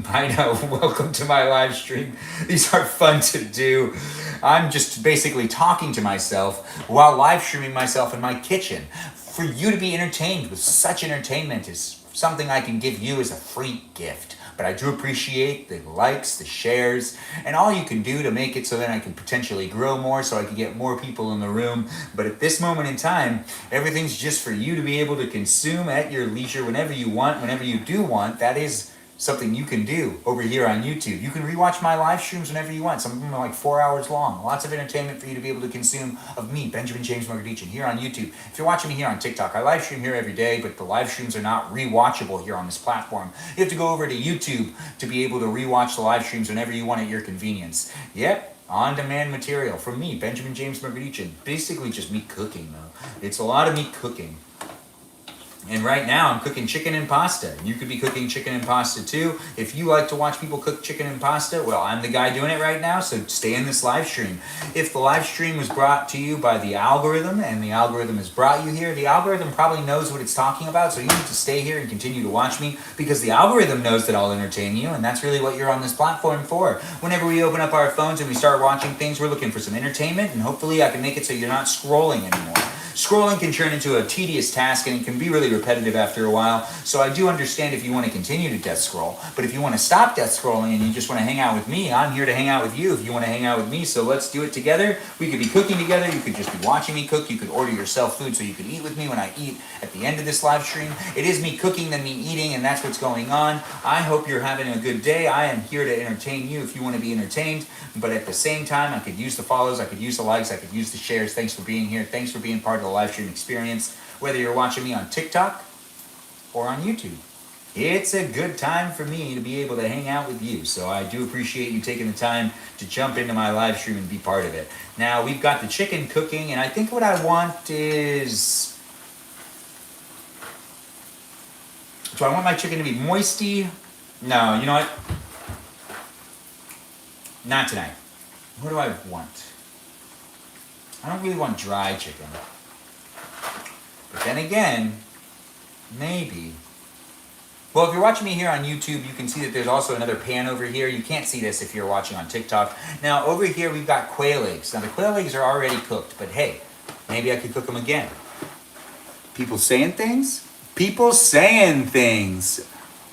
A: I know, welcome to my live stream. These are fun to do. I'm just basically talking to myself while live streaming myself in my kitchen. For you to be entertained with such entertainment is something I can give you as a free gift. But I do appreciate the likes, the shares, and all you can do to make it so that I can potentially grow more, so I can get more people in the room. But at this moment in time, everything's just for you to be able to consume at your leisure whenever you want, whenever you do want. That is something you can do over here on YouTube. You can rewatch my live streams whenever you want. Some of them are like 4 hours long. Lots of entertainment for you to be able to consume of me, Benjamin James Margadichin, here on YouTube. If you're watching me here on TikTok, I live stream here every day, but the live streams are not rewatchable here on this platform. You have to go over to YouTube to be able to rewatch the live streams whenever you want at your convenience. Yep. On-demand material from me, Benjamin James Margadichin. Basically just me cooking, though. It's a lot of me cooking. And right now I'm cooking chicken and pasta. You could be cooking chicken and pasta too. If you like to watch people cook chicken and pasta, well, I'm the guy doing it right now, so stay in this live stream. If the live stream was brought to you by the algorithm, and the algorithm has brought you here, the algorithm probably knows what it's talking about, so you need to stay here and continue to watch me, because the algorithm knows that I'll entertain you, and that's really what you're on this platform for. Whenever we open up our phones and we start watching things, we're looking for some entertainment, and hopefully I can make it so you're not scrolling anymore. scrolling can turn into a tedious task and it can be really repetitive after a while. So I do understand if you want to continue to death scroll, but if you want to stop death scrolling and you just want to hang out with me, I'm here to hang out with you if you want to hang out with me. So let's do it together. We could be cooking together. You could just be watching me cook. You could order yourself food so you could eat with me when I eat at the end of this live stream. It is me cooking than me eating, and that's what's going on. I hope you're having a good day. I am here to entertain you if you want to be entertained, but at the same time, I could use the follows, I could use the likes, I could use the shares. Thanks for being here. Thanks for being part of the live stream experience, whether you're watching me on TikTok or on YouTube. It's a good time for me to be able to hang out with you, so I do appreciate you taking the time to jump into my live stream and be part of it. Now, we've got the chicken cooking, and I think what I want is... Do I want my chicken to be moisty? No, you know what? Not tonight. What do I want? I don't really want dry chicken. But then again, maybe. Well, if you're watching me here on YouTube, you can see that there's also another pan over here. You can't see this if you're watching on TikTok. Now, over here, we've got quail eggs. Now, the quail eggs are already cooked, but hey, maybe I could cook them again. People saying things? People saying things.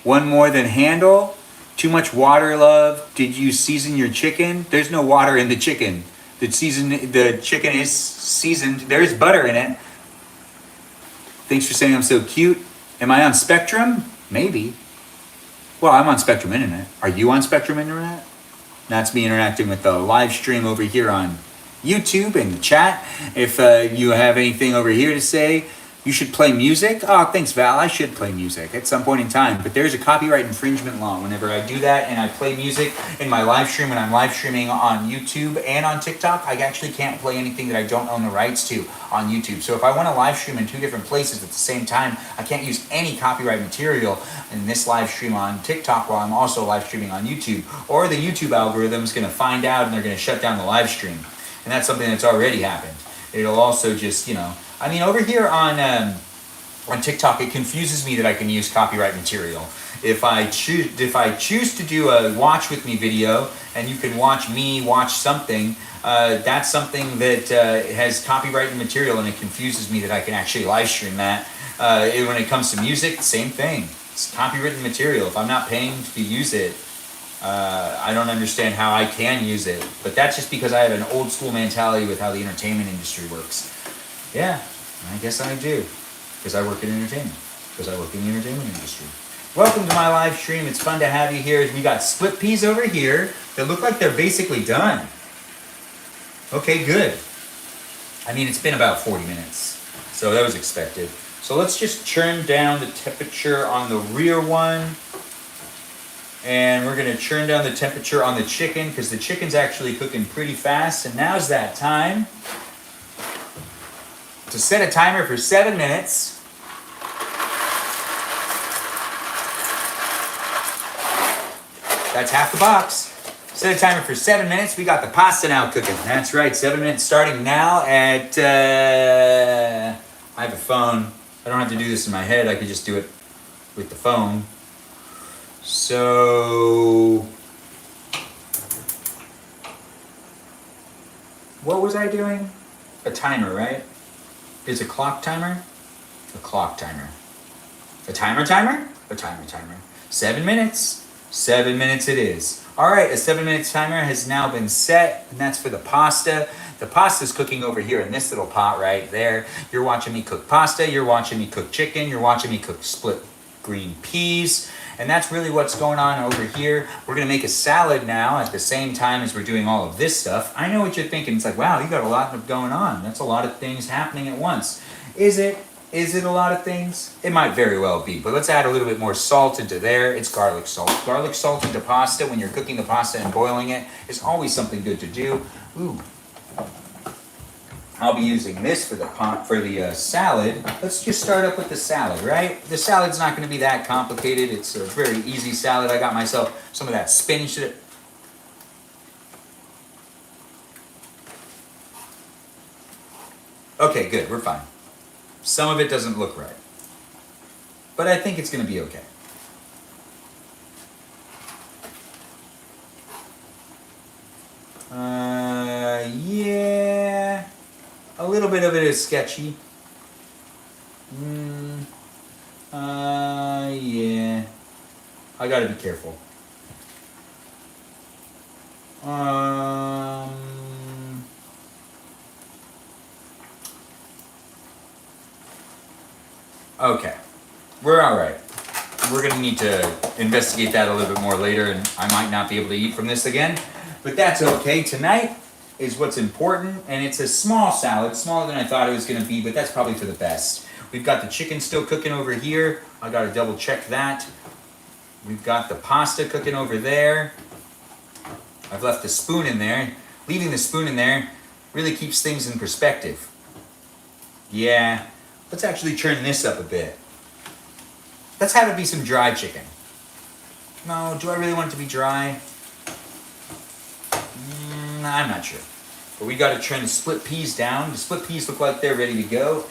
A: One more than handle. Too much water, love. Did you season your chicken? There's no water in the chicken. The chicken is seasoned. There's butter in it. Thanks for saying I'm so cute. Am I on Spectrum? Maybe. Well, I'm on Spectrum Internet. Are you on Spectrum Internet? That's me interacting with the live stream over here on YouTube and the chat. If you have anything over here to say, you should play music. Oh, thanks, Val. I should play music at some point in time. But there's a copyright infringement law whenever I do that and I play music in my live stream when I'm live streaming on YouTube and on TikTok. I actually can't play anything that I don't own the rights to on YouTube. So if I want to live stream in two different places at the same time, I can't use any copyright material in this live stream on TikTok while I'm also live streaming on YouTube. Or the YouTube algorithm is going to find out and they're going to shut down the live stream. And that's something that's already happened. It'll also just, I mean, over here on TikTok, it confuses me that I can use copyright material. If I choose to do a watch with me video, and you can watch me watch something, that's something that has copyrighted material, and it confuses me that I can actually live stream that. When it comes to music, same thing. It's copywritten material. If I'm not paying to use it, I don't understand how I can use it. But that's just because I have an old school mentality with how the entertainment industry works. Yeah, I guess I do. Because I work in entertainment. Because I work in the entertainment industry. Welcome to my live stream. It's fun to have you here. We got split peas over here that look like they're basically done. Okay, good. I mean, it's been about 40 minutes. So that was expected. So let's just churn down the temperature on the rear one. And we're going to churn down the temperature on the chicken because the chicken's actually cooking pretty fast. And now's that time to set a timer for 7 minutes. That's half the box. Set a timer for 7 minutes. We got the pasta now cooking. That's right, 7 minutes starting now at... I have a phone. I don't have to do this in my head. I could just do it with the phone. So... what was I doing? A timer, right? Is a clock timer? A clock timer. A timer timer? A timer timer. 7 minutes. 7 minutes it is. All right, a 7 minute timer has now been set, and that's for the pasta. The pasta's cooking over here in this little pot right there. You're watching me cook pasta. You're watching me cook chicken. You're watching me cook split green peas. And that's really what's going on over here. We're going to make a salad now at the same time as we're doing all of this stuff. I know what you're thinking. It's like, wow, you got a lot going on. That's a lot of things happening at once. Is it? Is it a lot of things? It might very well be, but let's add a little bit more salt into there. It's garlic salt. Garlic salt into pasta when you're cooking the pasta and boiling it is always something good to do. Ooh. I'll be using this for the salad. Let's just start up with the salad, right? The salad's not going to be that complicated. It's a very easy salad. I got myself some of that spinach. Okay, good. We're fine. Some of it doesn't look right. But I think it's going to be okay. Yeah. A little bit of it is sketchy. Yeah. I gotta be careful. Okay. We're alright. We're gonna need to investigate that a little bit more later, and I might not be able to eat from this again. But that's okay. Tonight is what's important, and it's a small salad, smaller than I thought it was gonna be, but that's probably for the best. We've got the chicken still cooking over here. I gotta double check that. We've got the pasta cooking over there. I've left the spoon in there. Leaving the spoon in there really keeps things in perspective. Yeah, let's actually turn this up a bit. Let's have it be some dry chicken. No, do I really want it to be dry? I'm not sure. But we gotta turn the split peas down. The split peas look like they're ready to go.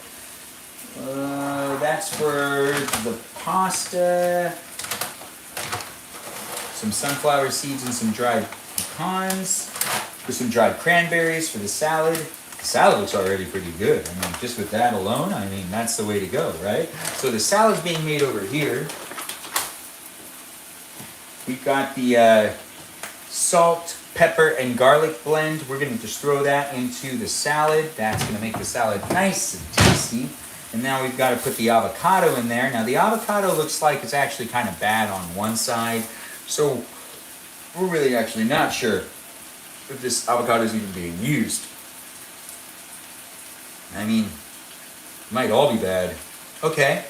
A: That's for the pasta. Some sunflower seeds and some dried pecans. With some dried cranberries for the salad. The salad looks already pretty good. I mean, just with that alone, I mean, that's the way to go, right? So the salad's being made over here. We've got the salt, pepper, and garlic blend. We're gonna just throw that into the salad. That's gonna make the salad nice and tasty. And now we've got to put the avocado in there. Now the avocado looks like it's actually kind of bad on one side. So we're really actually not sure if this avocado is even being used. I mean, it might all be bad. Okay.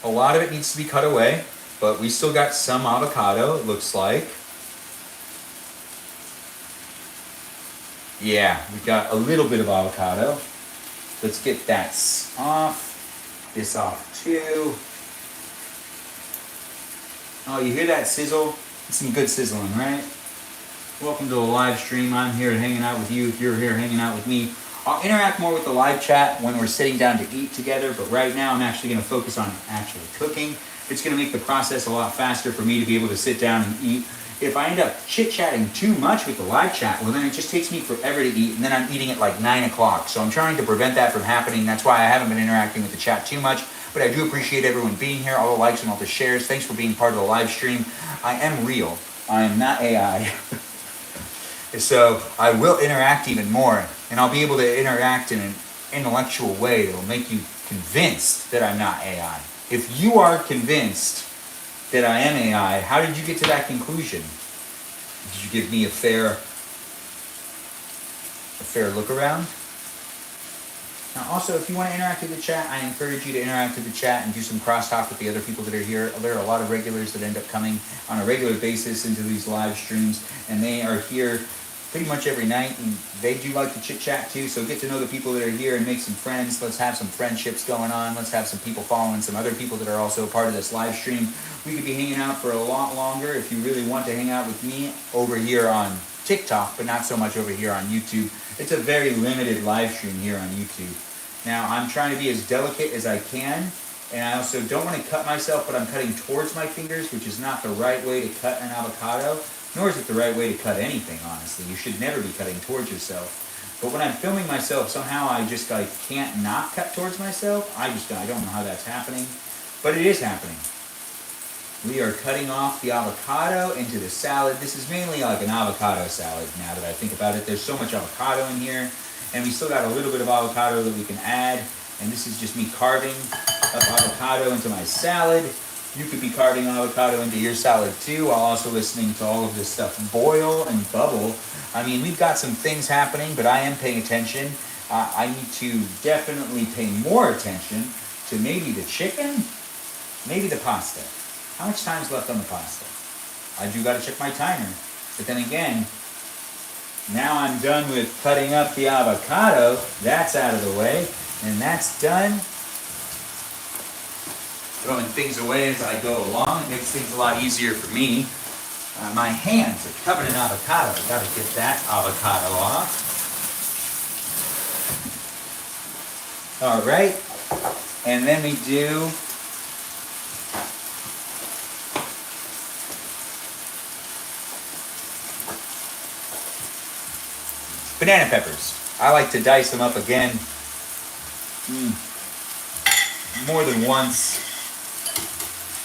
A: A lot of it needs to be cut away, but we still got some avocado, it looks like. Yeah, we've got a little bit of avocado. Let's get that off. This off too. Oh, you hear that sizzle? It's some good sizzling, right? Welcome to the live stream. I'm here hanging out with you. If you're here hanging out with me, I'll interact more with the live chat when we're sitting down to eat together, but right now I'm actually going to focus on actually cooking. It's going to make the process a lot faster for me to be able to sit down and eat. If I end up chit-chatting too much with the live chat, well then it just takes me forever to eat, and then I'm eating at like 9 o'clock. So I'm trying to prevent that from happening. That's why I haven't been interacting with the chat too much. But I do appreciate everyone being here, all the likes and all the shares. Thanks for being part of the live stream. I am real. I am not AI. So I will interact even more, and I'll be able to interact in an intellectual way that will make you convinced that I'm not AI. If you are convinced that I am AI, how did you get to that conclusion? Did you give me a fair look around? Now also, if you want to interact with the chat, I encourage you to interact with the chat and do some crosstalk with the other people that are here. There are a lot of regulars that end up coming on a regular basis into these live streams, and they are here pretty much every night, and they do like to chit-chat too, so get to know the people that are here and make some friends. Let's have some friendships going on. Let's have some people following some other people that are also part of this live stream. We could be hanging out for a lot longer if you really want to hang out with me over here on TikTok, but not so much over here on YouTube. It's a very limited live stream here on YouTube. Now, I'm trying to be as delicate as I can, and I also don't want to cut myself, but I'm cutting towards my fingers, which is not the right way to cut an avocado. Nor is it the right way to cut anything, honestly. You should never be cutting towards yourself. But when I'm filming myself, somehow I just can't not cut towards myself. I don't know how that's happening. But it is happening. We are cutting off the avocado into the salad. This is mainly like an avocado salad now that I think about it. There's so much avocado in here. And we still got a little bit of avocado that we can add. And this is just me carving up avocado into my salad. You could be carving avocado into your salad too, while also listening to all of this stuff boil and bubble. I mean, we've got some things happening, but I am paying attention. I need to definitely pay more attention to maybe the chicken, maybe the pasta. How much time's left on the pasta? I do got to check my timer. But then again, now I'm done with cutting up the avocado. That's out of the way, and that's done. Throwing things away as I go along. It makes things a lot easier for me. My hands are covered in avocado. I've got to get that avocado off. All right. And then we do banana peppers. I like to dice them up again. more than once.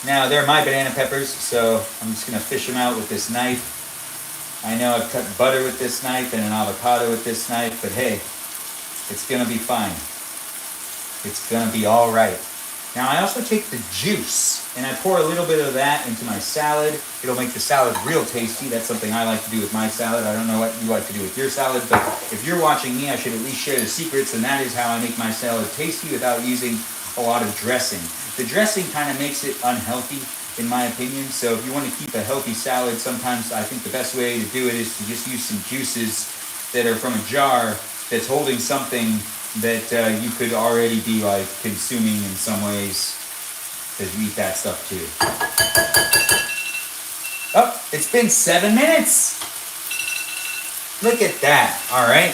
A: Now, they're my banana peppers, so I'm just going to fish them out with this knife. I know I've cut butter with this knife and an avocado with this knife, but hey, it's going to be fine. It's going to be all right. Now, I also take the juice, and I pour a little bit of that into my salad. It'll make the salad real tasty. That's something I like to do with my salad. I don't know what you like to do with your salad, but if you're watching me, I should at least share the secrets, and that is how I make my salad tasty without using a lot of dressing. The dressing kind of makes it unhealthy, in my opinion, so if you want to keep a healthy salad, sometimes I think the best way to do it is to just use some juices that are from a jar that's holding something that you could already be like consuming in some ways, because you eat that stuff too. Oh, it's been 7 minutes. Look at that. All right.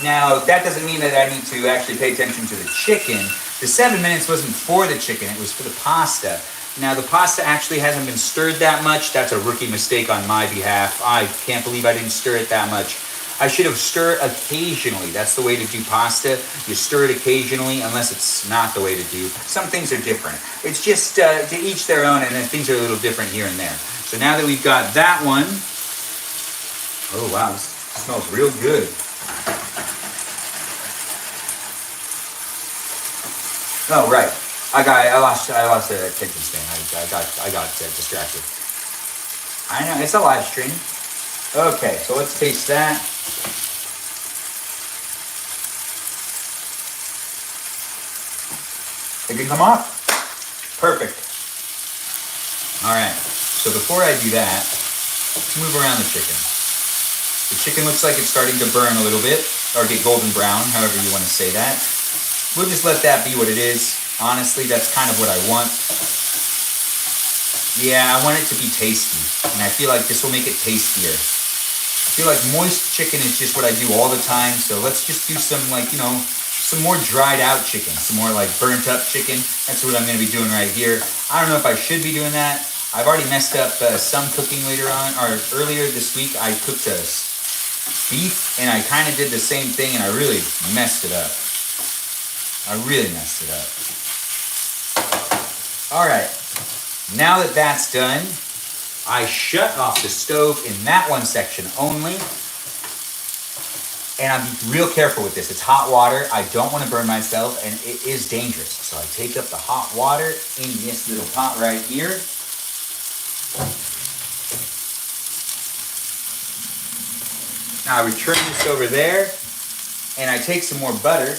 A: Now, that doesn't mean that I need to actually pay attention to the chicken. The 7 minutes wasn't for the chicken, it was for the pasta. Now, the pasta actually hasn't been stirred that much. That's a rookie mistake on my behalf. I can't believe I didn't stir it that much. I should have stirred occasionally. That's the way to do pasta. You stir it occasionally, unless it's not the way to do. Some things are different. It's just to each their own, and then things are a little different here and there. So now that we've got that one, oh wow, this smells real good. Oh right, I lost the attention span. I got distracted. I know it's a live stream. Okay, so let's taste that. It can come off. Perfect. All right, so before I do that, let's move around the chicken. The chicken looks like it's starting to burn a little bit, or get golden brown, however you want to say that. We'll just let that be what it is. Honestly, that's kind of what I want. Yeah, I want it to be tasty, and I feel like this will make it tastier. I feel like moist chicken is just what I do all the time, so let's just do some, like, you know, some more dried out chicken, some more like burnt up chicken. That's what I'm going to be doing right here. I don't know if I should be doing that. I've already messed up some cooking later on, or earlier this week I cooked a beef, and I kind of did the same thing, and I really messed it up. I really messed it up. All right, now that that's done, I shut off the stove in that one section only. And I'm real careful with this. It's hot water. I don't want to burn myself, and it is dangerous. So I take up the hot water in this little pot right here. Now I return this over there, and I take some more butter.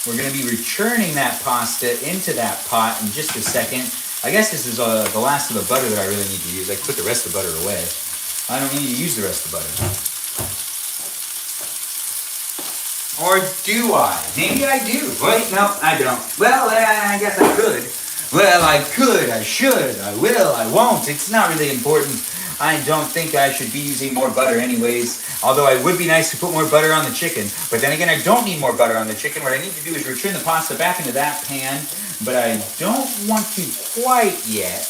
A: We're going to be returning that pasta into that pot in just a second. I guess this is the last of the butter that I really need to use. I can put the rest of the butter away. I don't need to use the rest of the butter. Or do I? Maybe I do. Wait, no, I don't. Well, I guess I could. Well, I could, I should, I will, I won't. It's not really important. I don't think I should be using more butter anyways. Although it would be nice to put more butter on the chicken. But then again, I don't need more butter on the chicken. What I need to do is return the pasta back into that pan. But I don't want to quite yet.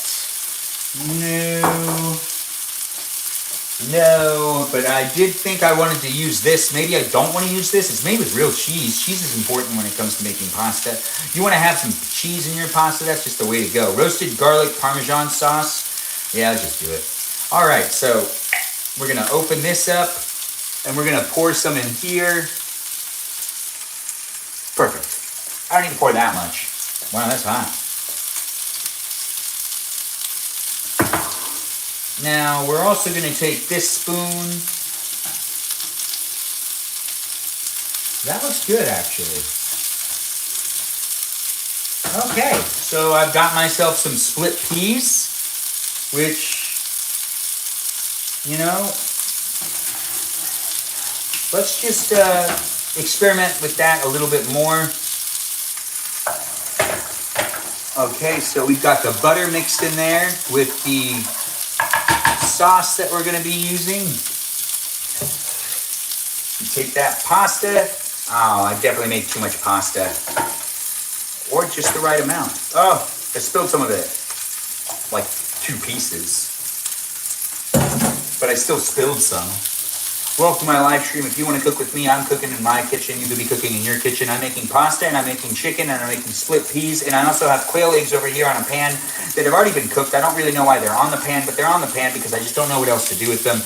A: No, but I did think I wanted to use this. Maybe I don't want to use this. It's made with real cheese. Cheese is important when it comes to making pasta. You want to have some cheese in your pasta, that's just the way to go. Roasted garlic Parmesan sauce. Yeah, I'll just do it. All right, so we're going to open this up, and we're going to pour some in here. Perfect. I don't need to pour that much. Wow, that's hot. Now, we're also going to take this spoon. That looks good, actually. Okay, so I've got myself some split peas, which, you know, let's just experiment with that a little bit more. Okay, so we've got the butter mixed in there with the sauce that we're going to be using. You take that pasta. Oh, I definitely make too much pasta. Or just the right amount. Oh, I spilled some of it. Like 2 pieces. But I still spilled some. Welcome to my live stream. If you want to cook with me, I'm cooking in my kitchen. You could be cooking in your kitchen. I'm making pasta, and I'm making chicken, and I'm making split peas, and I also have quail eggs over here on a pan that have already been cooked. I don't really know why they're on the pan, but they're on the pan because I just don't know what else to do with them.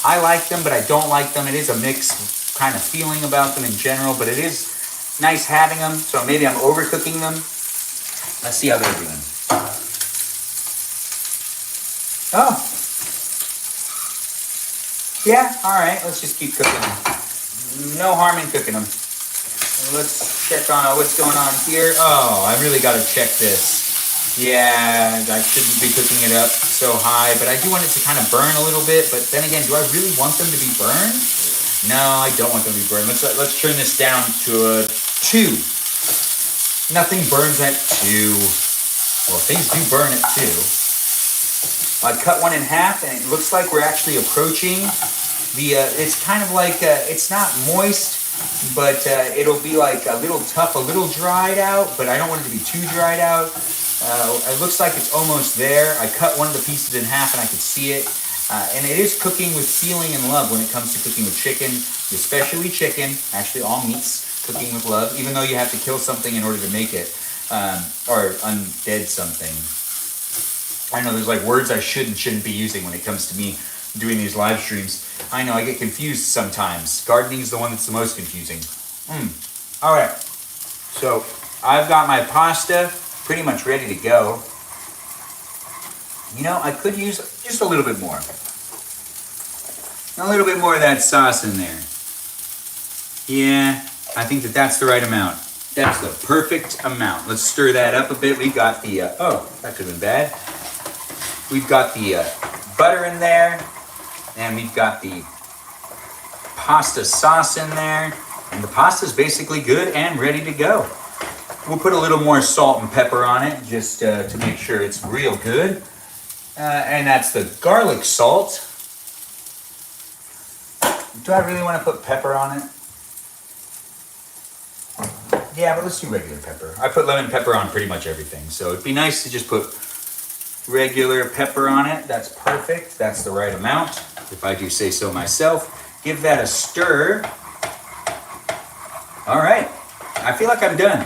A: I like them, but I don't like them. It is a mixed kind of feeling about them in general, but it is nice having them, so maybe I'm overcooking them. Let's see how they're doing. Oh. Yeah, all right, let's just keep cooking them. No harm in cooking them. Let's check on what's going on here. Oh, I really got to check this. Yeah, I shouldn't be cooking it up so high, but I do want it to kind of burn a little bit. But then again, do I really want them to be burned? No, I don't want them to be burned. Let's turn this down to a 2. Nothing burns at 2. Well, things do burn at 2. I cut one in half, and it looks like we're actually approaching the. It's kind of like it's not moist, but it'll be like a little tough, a little dried out. But I don't want it to be too dried out. It looks like it's almost there. I cut one of the pieces in half, and I could see it. And it is cooking with feeling and love when it comes to cooking with chicken, especially chicken. Actually, all meats cooking with love, even though you have to kill something in order to make it, or undead something. I know there's like words I should and shouldn't be using when it comes to me doing these live streams. I know I get confused sometimes. Gardening is the one that's the most confusing. All right, so I've got my pasta pretty much ready to go. You know, I could use just a little bit more. A little bit more of that sauce in there. Yeah, I think that's the right amount. That's the perfect amount. Let's stir that up a bit. We got the, oh, that could have been bad. We've got the butter in there, and we've got the pasta sauce in there, and the pasta's basically good and ready to go. We'll put a little more salt and pepper on it just to make sure it's real good. And that's the garlic salt. Do I really want to put pepper on it? Yeah, but let's do regular pepper. I put lemon pepper on pretty much everything, so it'd be nice to just put regular pepper on it. That's perfect. That's the right amount, if I do say so myself. Give that a stir. All right. I feel like I'm done.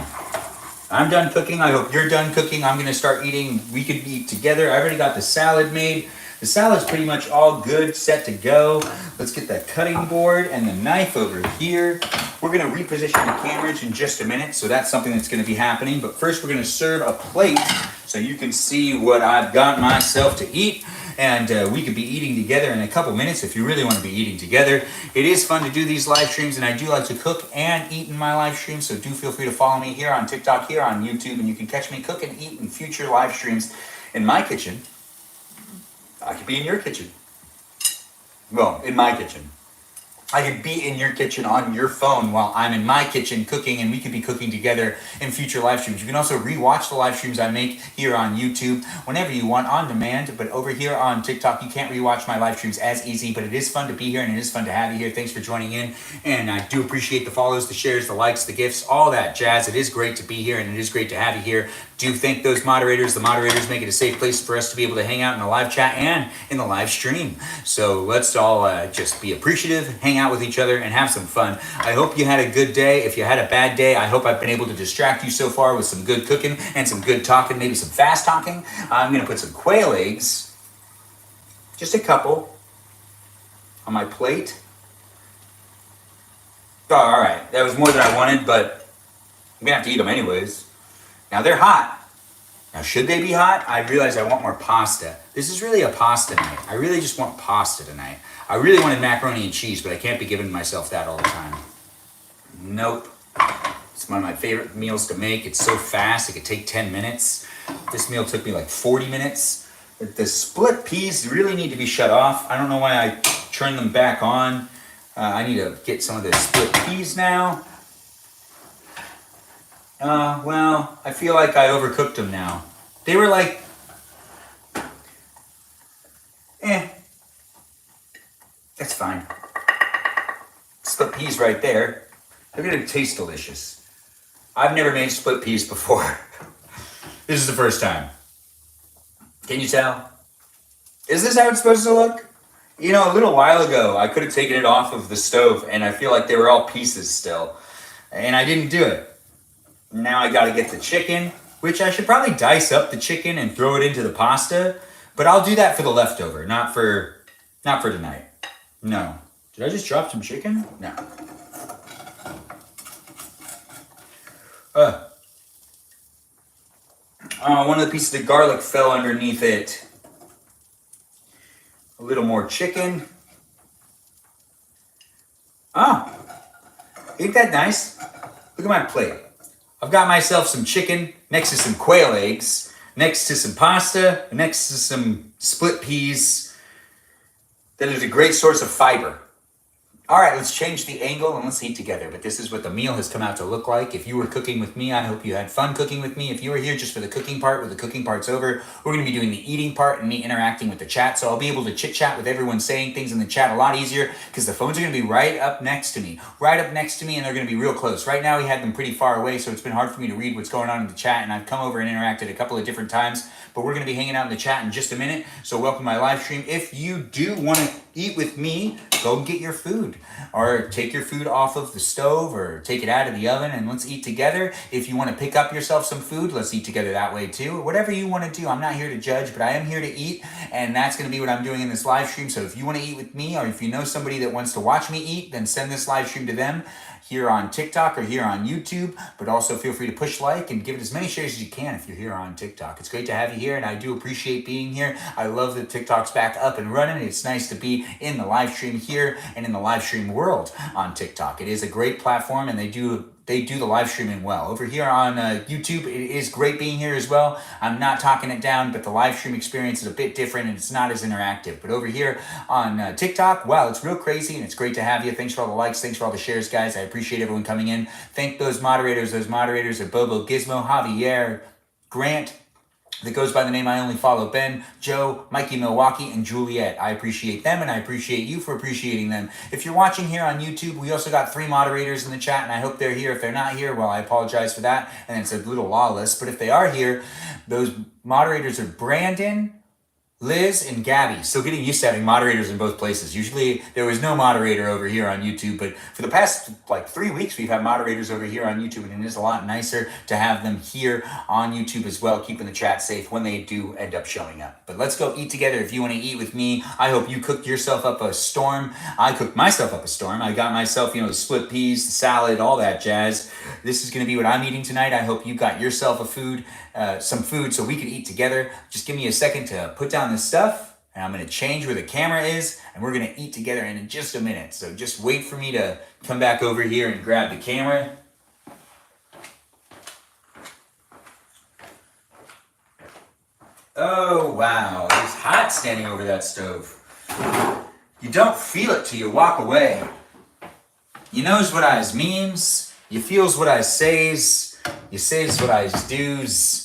A: I'm done cooking. I hope you're done cooking. I'm going to start eating. We could eat together. I already got the salad made. The salad's pretty much all good, set to go. Let's get that cutting board and the knife over here. We're going to reposition the cameras in just a minute, so that's something that's going to be happening. But first, we're going to serve a plate so you can see what I've got myself to eat. And we could be eating together in a couple minutes if you really want to be eating together. It is fun to do these live streams, and I do like to cook and eat in my live streams, so do feel free to follow me here on TikTok, here on YouTube, and you can catch me cook and eat in future live streams in my kitchen. I could be in your kitchen. Well, in my kitchen. I could be in your kitchen on your phone while I'm in my kitchen cooking, and we could be cooking together in future live streams. You can also rewatch the live streams I make here on YouTube whenever you want on demand, but over here on TikTok, you can't rewatch my live streams as easy, but it is fun to be here, and it is fun to have you here. Thanks for joining in, and I do appreciate the follows, the shares, the likes, the gifts, all that jazz. It is great to be here, and it is great to have you here. Do thank those moderators. The moderators make it a safe place for us to be able to hang out in the live chat and in the live stream. So let's all just be appreciative, hang out with each other, and have some fun. I hope you had a good day. If you had a bad day, I hope I've been able to distract you so far with some good cooking and some good talking, maybe some fast talking. I'm going to put some quail eggs, just a couple, on my plate. Oh, all right. That was more than I wanted, but I'm going to have to eat them anyways. Now they're hot. Now should they be hot? I realize I want more pasta. This is really a pasta night. I really just want pasta tonight. I really wanted macaroni and cheese, but I can't be giving myself that all the time. Nope. It's one of my favorite meals to make. It's so fast, it could take 10 minutes. This meal took me like 40 minutes. The split peas really need to be shut off. I don't know why I turned them back on. I need to get some of the split peas now. Well, I feel like I overcooked them now. They were like, that's fine. Split peas right there. They're gonna taste delicious. I've never made split peas before. This is the first time. Can you tell? Is this how it's supposed to look? You know, a little while ago, I could have taken it off of the stove, and I feel like they were all pieces still. And I didn't do it. Now I gotta get the chicken, which I should probably dice up the chicken and throw it into the pasta. But I'll do that for the leftover, not for tonight. No. Did I just drop some chicken? No. Uh, one of the pieces of garlic fell underneath it. A little more chicken. Ah, ain't that nice? Look at my plate. I've got myself some chicken next to some quail eggs, next to some pasta, next to some split peas. That is a great source of fiber. All right, let's change the angle and let's eat together. But this is what the meal has come out to look like. If you were cooking with me, I hope you had fun cooking with me. If you were here just for the cooking part, where the cooking part's over, we're going to be doing the eating part and me interacting with the chat. So I'll be able to chit chat with everyone, saying things in the chat a lot easier because the phones are going to be right up next to me, and they're going to be real close. Right now, we had them pretty far away, so it's been hard for me to read what's going on in the chat. And I've come over and interacted a couple of different times, but we're going to be hanging out in the chat in just a minute. So welcome to my live stream. If you do want to eat with me, go get your food, or take your food off of the stove, or take it out of the oven and let's eat together. If you want to pick up yourself some food, let's eat together that way too. Whatever you want to do. I'm not here to judge, but I am here to eat, and that's going to be what I'm doing in this live stream. So if you want to eat with me, or if you know somebody that wants to watch me eat, then send this live stream to them here on TikTok or here on YouTube. But also feel free to push like and give it as many shares as you can if you're here on TikTok. It's great to have you here, and I do appreciate being here. I love that TikTok's back up and running. It's nice to be in the live stream here and in the live stream world on TikTok. It is a great platform, and they do the live streaming well. Over here on YouTube, it is great being here as well. I'm not talking it down, but the live stream experience is a bit different and it's not as interactive. But over here on TikTok, wow, it's real crazy, and it's great to have you. Thanks for all the likes. Thanks for all the shares, guys. I appreciate everyone coming in. Thank those moderators. Those moderators are Bobo Gizmo, Javier, Grant, that goes by the name I Only Follow Ben, Joe, Mikey Milwaukee, and Juliet. I appreciate them, and I appreciate you for appreciating them. If you're watching here on YouTube, we also got 3 moderators in the chat, and I hope they're here. If they're not here, well, I apologize for that, and it's a little lawless. But if they are here, those moderators are Brandon, Liz, and Gabby. Still getting used to having moderators in both places. Usually there was no moderator over here on YouTube, but for the past 3 weeks we've had moderators over here on YouTube, and it is a lot nicer to have them here on YouTube as well, keeping the chat safe when they do end up showing up. But let's go eat together. If you want to eat with me, I hope you cooked yourself up a storm. I cooked myself up a storm. I got myself, the split peas, the salad, all that jazz. This is going to be what I'm eating tonight. I hope you got yourself some food so we can eat together. Just give me a second to put down this stuff, and I'm going to change where the camera is, and we're going to eat together in just a minute. So just wait for me to come back over here and grab the camera. Oh wow, it's hot standing over that stove. You don't feel it till you walk away. You knows what I means, you feels what I says, you says what I do's.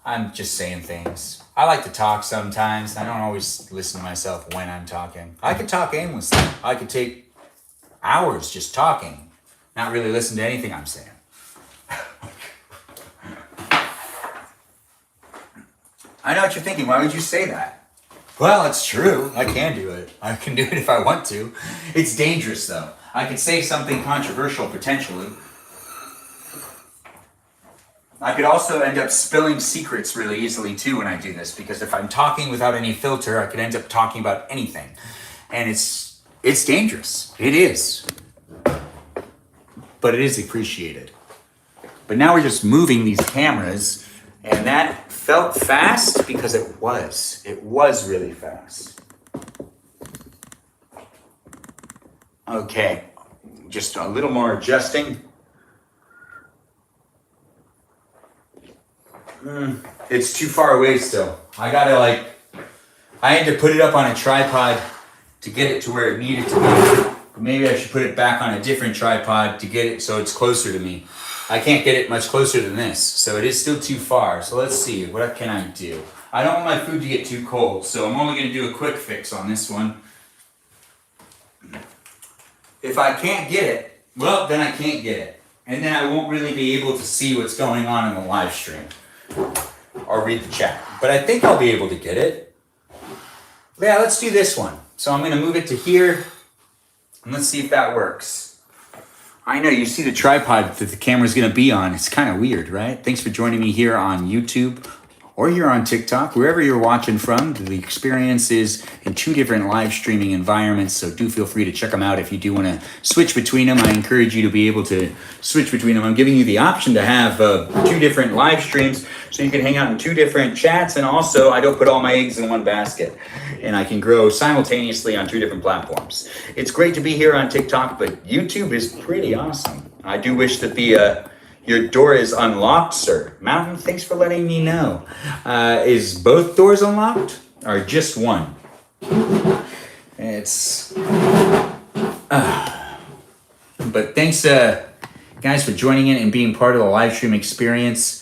A: I'm just saying things. I like to talk sometimes. I don't always listen to myself when I'm talking. I could talk aimlessly. I could take hours just talking, not really listen to anything I'm saying. I know what you're thinking. Why would you say that? Well, it's true. I can do it. I can do it if I want to. It's dangerous, though. I could say something controversial, potentially. I could also end up spilling secrets really easily too when I do this, because if I'm talking without any filter, I could end up talking about anything. And it's dangerous. It is. But it is appreciated. But now we're just moving these cameras, and that felt fast because it was. It was really fast. Okay, just a little more adjusting. It's too far away still. I had to put it up on a tripod to get it to where it needed to be. But maybe I should put it back on a different tripod to get it so it's closer to me. I can't get it much closer than this, so it is still too far. So let's see, what can I do? I don't want my food to get too cold, so I'm only gonna do a quick fix on this one. If I can't get it, well, then I can't get it. And then I won't really be able to see what's going on in the live stream or read the chat. But I think I'll be able to get it. Yeah, let's do this one. So I'm going to move it to here, and let's see if that works. I know you see the tripod that the camera's going to be on. It's kind of weird, right? Thanks for joining me here on YouTube or here on TikTok, wherever you're watching from. The experience is in 2 different live streaming environments, so do feel free to check them out if you do want to switch between them. I encourage you to be able to switch between them. I'm giving you the option to have 2 different live streams, so you can hang out in 2 different chats, and also I don't put all my eggs in one basket, and I can grow simultaneously on 2 different platforms. It's great to be here on TikTok, but YouTube is pretty awesome. I do wish that your door is unlocked, sir. Mountain, thanks for letting me know. Is both doors unlocked or just one? It's... but thanks, guys, for joining in and being part of the live stream experience.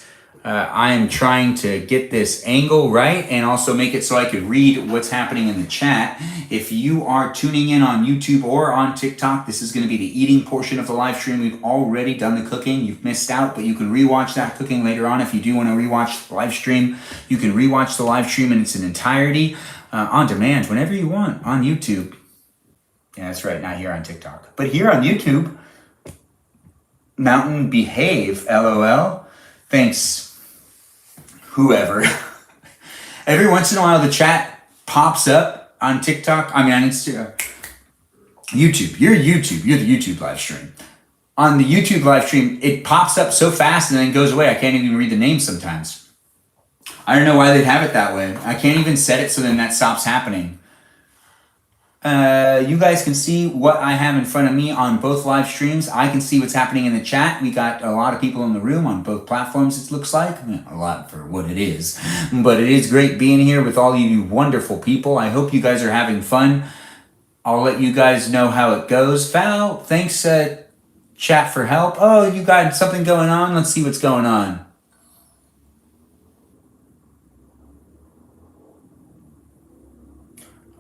A: I am trying to get this angle right and also make it so I could read what's happening in the chat. If you are tuning in on YouTube or on TikTok, this is going to be the eating portion of the live stream. We've already done the cooking. You've missed out, but you can rewatch that cooking later on. If you do want to rewatch the live stream, you can rewatch the live stream in its entirety on demand whenever you want on YouTube. Yeah, that's right, not here on TikTok. But here on YouTube, Mountain Behave, LOL. Thanks, whoever. Every once in a while, the chat pops up on TikTok. I mean, on Instagram. YouTube. You're YouTube. You're the YouTube live stream. On the YouTube live stream, it pops up so fast and then goes away. I can't even read the name sometimes. I don't know why they'd have it that way. I can't even set it so then that stops happening. You guys can see what I have in front of me on both live streams. I can see what's happening in the chat. We got a lot of people in the room on both platforms, it looks like. A lot for what it is. But it is great being here with all you wonderful people. I hope you guys are having fun. I'll let you guys know how it goes. Val, thanks, chat, for help. Oh, you got something going on? Let's see what's going on.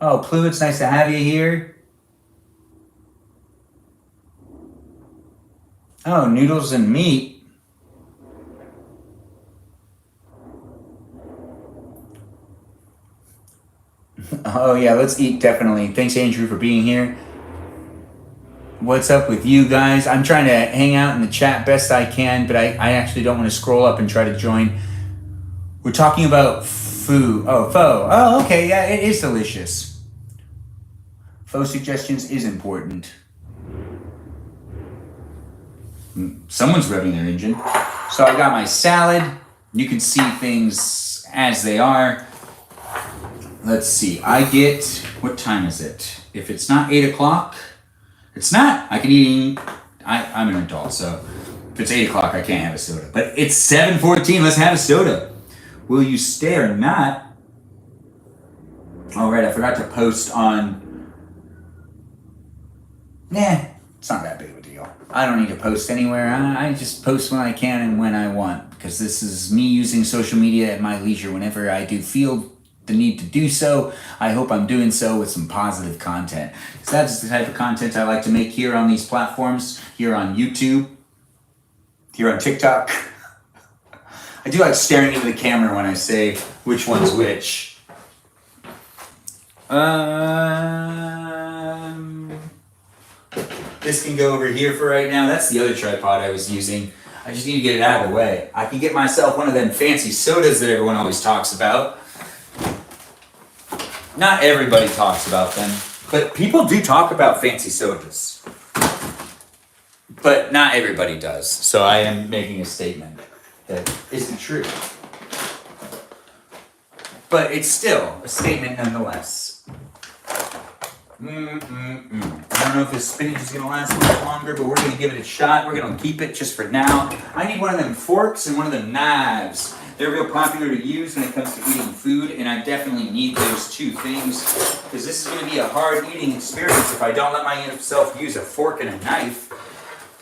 A: Oh, Plu, it's nice to have you here. Oh, noodles and meat. Oh, yeah, let's eat, definitely. Thanks, Andrew, for being here. What's up with you guys? I'm trying to hang out in the chat best I can, but I actually don't want to scroll up and try to join. We're talking about food. Oh, pho. Oh, okay, yeah, it is delicious. Pho suggestions is important. Someone's revving their engine. So I got my salad. You can see things as they are. Let's see. I get, what time is it? If it's not 8 o'clock, it's not. I can eat, I'm an adult, so if it's 8 o'clock, I can't have a soda. But it's 7:14, let's have a soda. Will you stay or not? All right, I forgot to post on, it's not that big of a deal. I don't need to post anywhere. I just post when I can and when I want, because this is me using social media at my leisure whenever I do feel the need to do so. I hope I'm doing so with some positive content, because that's the type of content I like to make here on these platforms, here on YouTube, here on TikTok. I do like staring into the camera when I say which one's which. This can go over here for right now. That's the other tripod I was using. I just need to get it out of the way. I can get myself one of them fancy sodas that everyone always talks about. Not everybody talks about them, but people do talk about fancy sodas. But not everybody does. So I am making a statement that isn't true. But it's still a statement nonetheless. I don't know if this spinach is going to last a little longer, but we're going to give it a shot. We're going to keep it just for now. I need one of them forks and one of them knives. They're real popular to use when it comes to eating food, and I definitely need those 2 things, because this is going to be a hard eating experience if I don't let myself use a fork and a knife.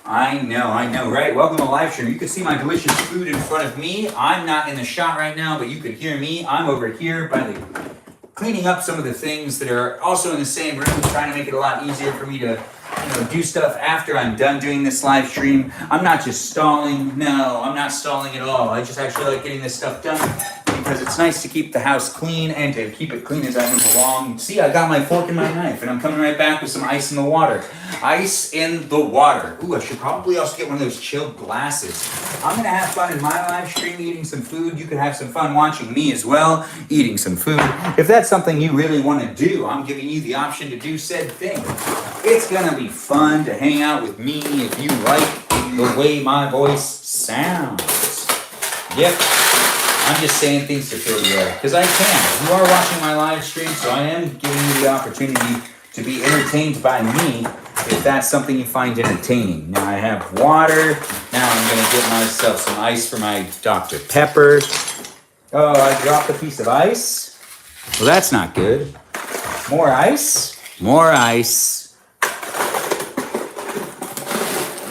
A: I know, right? Welcome to live stream. You can see my delicious food in front of me. I'm not in the shot right now, but you can hear me. I'm over here by the cleaning up some of the things that are also in the same room, trying to make it a lot easier for me to do stuff after I'm done doing this live stream. I'm not just stalling. No, I'm not stalling at all. I just actually like getting this stuff done because it's nice to keep the house clean and to keep it clean as I move along. See, I got my fork and my knife, and I'm coming right back with some ice in the water. Ice in the water. Ooh, I should probably also get one of those chilled glasses. I'm going to have fun in my live stream eating some food. You can have some fun watching me as well, eating some food. If that's something you really want to do, I'm giving you the option to do said thing. It's going to be fun to hang out with me if you like the way my voice sounds. Yep, I'm just saying things to fill the air, because I can. You are watching my live stream, so I am giving you the opportunity to be entertained by me if that's something you find entertaining. Now I have water. Now I'm going to get myself some ice for my Dr. Pepper. Oh, I dropped a piece of ice. Well, that's not good. More ice. More ice.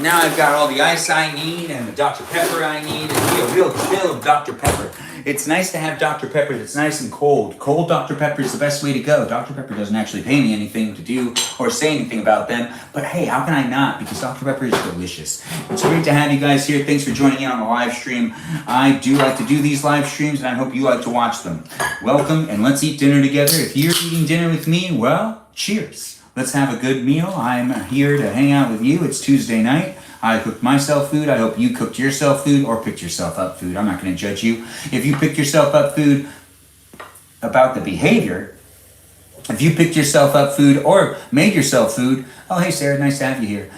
A: Now I've got all the ice I need and the Dr. Pepper I need, and be a real chill Dr. Pepper. It's nice to have Dr. Pepper that's nice and cold. Cold Dr. Pepper is the best way to go. Dr. Pepper doesn't actually pay me anything to do or say anything about them, but hey, how can I not? Because Dr. Pepper is delicious. It's great to have you guys here. Thanks for joining in on the live stream. I do like to do these live streams, and I hope you like to watch them. Welcome, and let's eat dinner together. If you're eating dinner with me, well, cheers. Let's have a good meal. I'm here to hang out with you. It's Tuesday night. I cooked myself food. I hope you cooked yourself food or picked yourself up food. I'm not going to judge you. If you picked yourself up food about the behavior, if you picked yourself up food or made yourself food, oh, hey, Sarah, nice to have you here.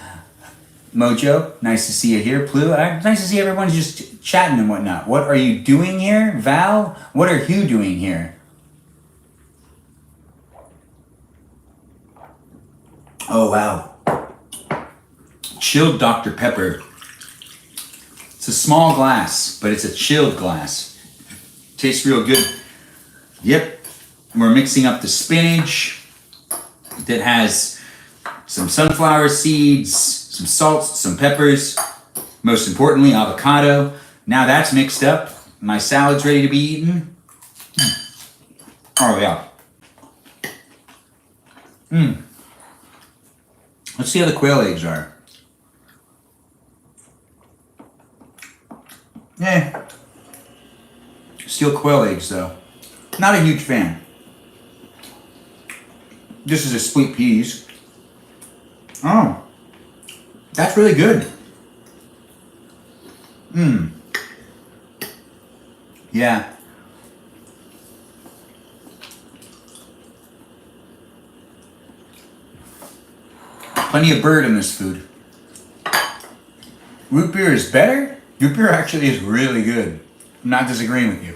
A: Mojo, nice to see you here. Plu, nice to see everyone just chatting and whatnot. What are you doing here? Val, what are you doing here? Oh, wow. Chilled Dr. Pepper. It's a small glass, but it's a chilled glass. Tastes real good. Yep. We're mixing up the spinach that has some sunflower seeds, some salt, some peppers, most importantly, avocado. Now that's mixed up. My salad's ready to be eaten. Oh, yeah. Let's see how the quail eggs are. Still quail eggs though. Not a huge fan. This is a sweet peas. Oh, that's really good. Yeah. Plenty of bird in this food. Root beer is better? Root beer actually is really good. I'm not disagreeing with you.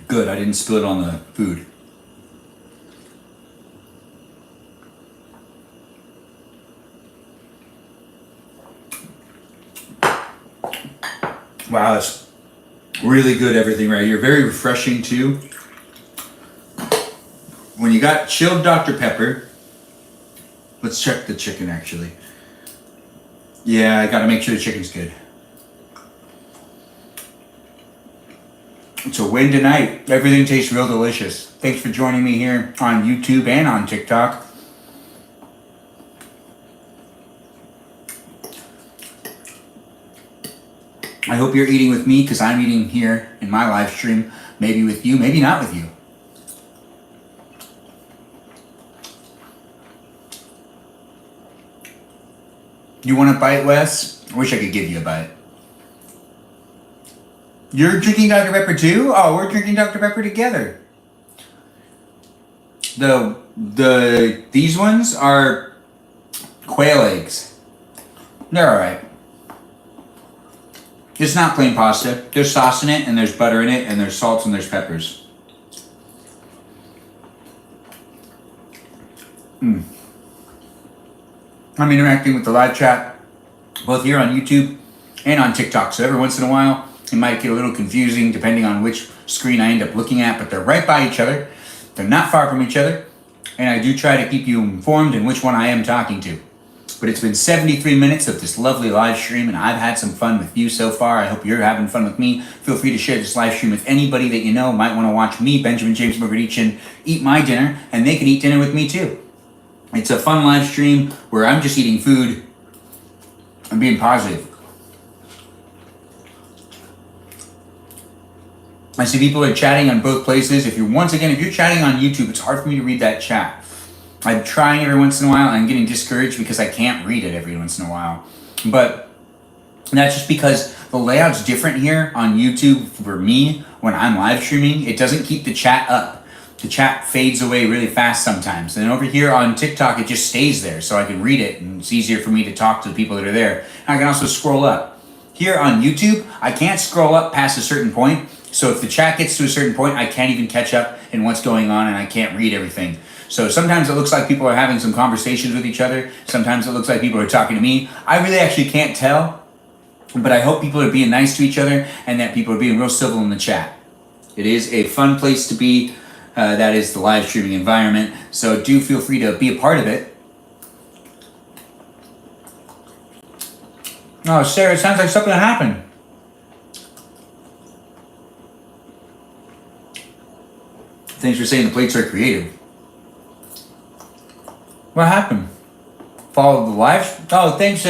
A: Good, I didn't spill it on the food. Wow, that's really good, everything right here. Very refreshing too. When you got chilled Dr. Pepper, let's check the chicken actually. Yeah, I gotta make sure the chicken's good. It's a win tonight. Everything tastes real delicious. Thanks for joining me here on YouTube and on TikTok. I hope you're eating with me because I'm eating here in my live stream. Maybe with you, maybe not with you. You want a bite, Wes? I wish I could give you a bite. You're drinking Dr. Pepper too? Oh, we're drinking Dr. Pepper together. These ones are quail eggs. They're alright. It's not plain pasta. There's sauce in it, and there's butter in it, and there's salt, and there's peppers. I'm interacting with the live chat, both here on YouTube and on TikTok. So every once in a while, it might get a little confusing depending on which screen I end up looking at, but they're right by each other. They're not far from each other. And I do try to keep you informed in which one I am talking to. But it's been 73 minutes of this lovely live stream, and I've had some fun with you so far. I hope you're having fun with me. Feel free to share this live stream with anybody that you know might want to watch me, Benjamin James Mugertitchen, eat my dinner, and they can eat dinner with me too. It's a fun live stream where I'm just eating food and being positive. I see people are chatting on both places. If you're chatting on YouTube, it's hard for me to read that chat. I'm trying every once in a while, and I'm getting discouraged because I can't read it every once in a while. But that's just because the layout's different here on YouTube for me when I'm live streaming. It doesn't keep the chat up. The chat fades away really fast sometimes. And over here on TikTok, it just stays there so I can read it, and it's easier for me to talk to the people that are there. And I can also scroll up. Here on YouTube, I can't scroll up past a certain point. So if the chat gets to a certain point, I can't even catch up in what's going on, and I can't read everything. So sometimes it looks like people are having some conversations with each other. Sometimes it looks like people are talking to me. I really actually can't tell, but I hope people are being nice to each other and that people are being real civil in the chat. It is a fun place to be. That is the live streaming environment. So do feel free to be a part of it. Oh, Sarah, it sounds like something happened. Thanks for saying the plates are creative. What happened? Follow the live? Oh, thanks.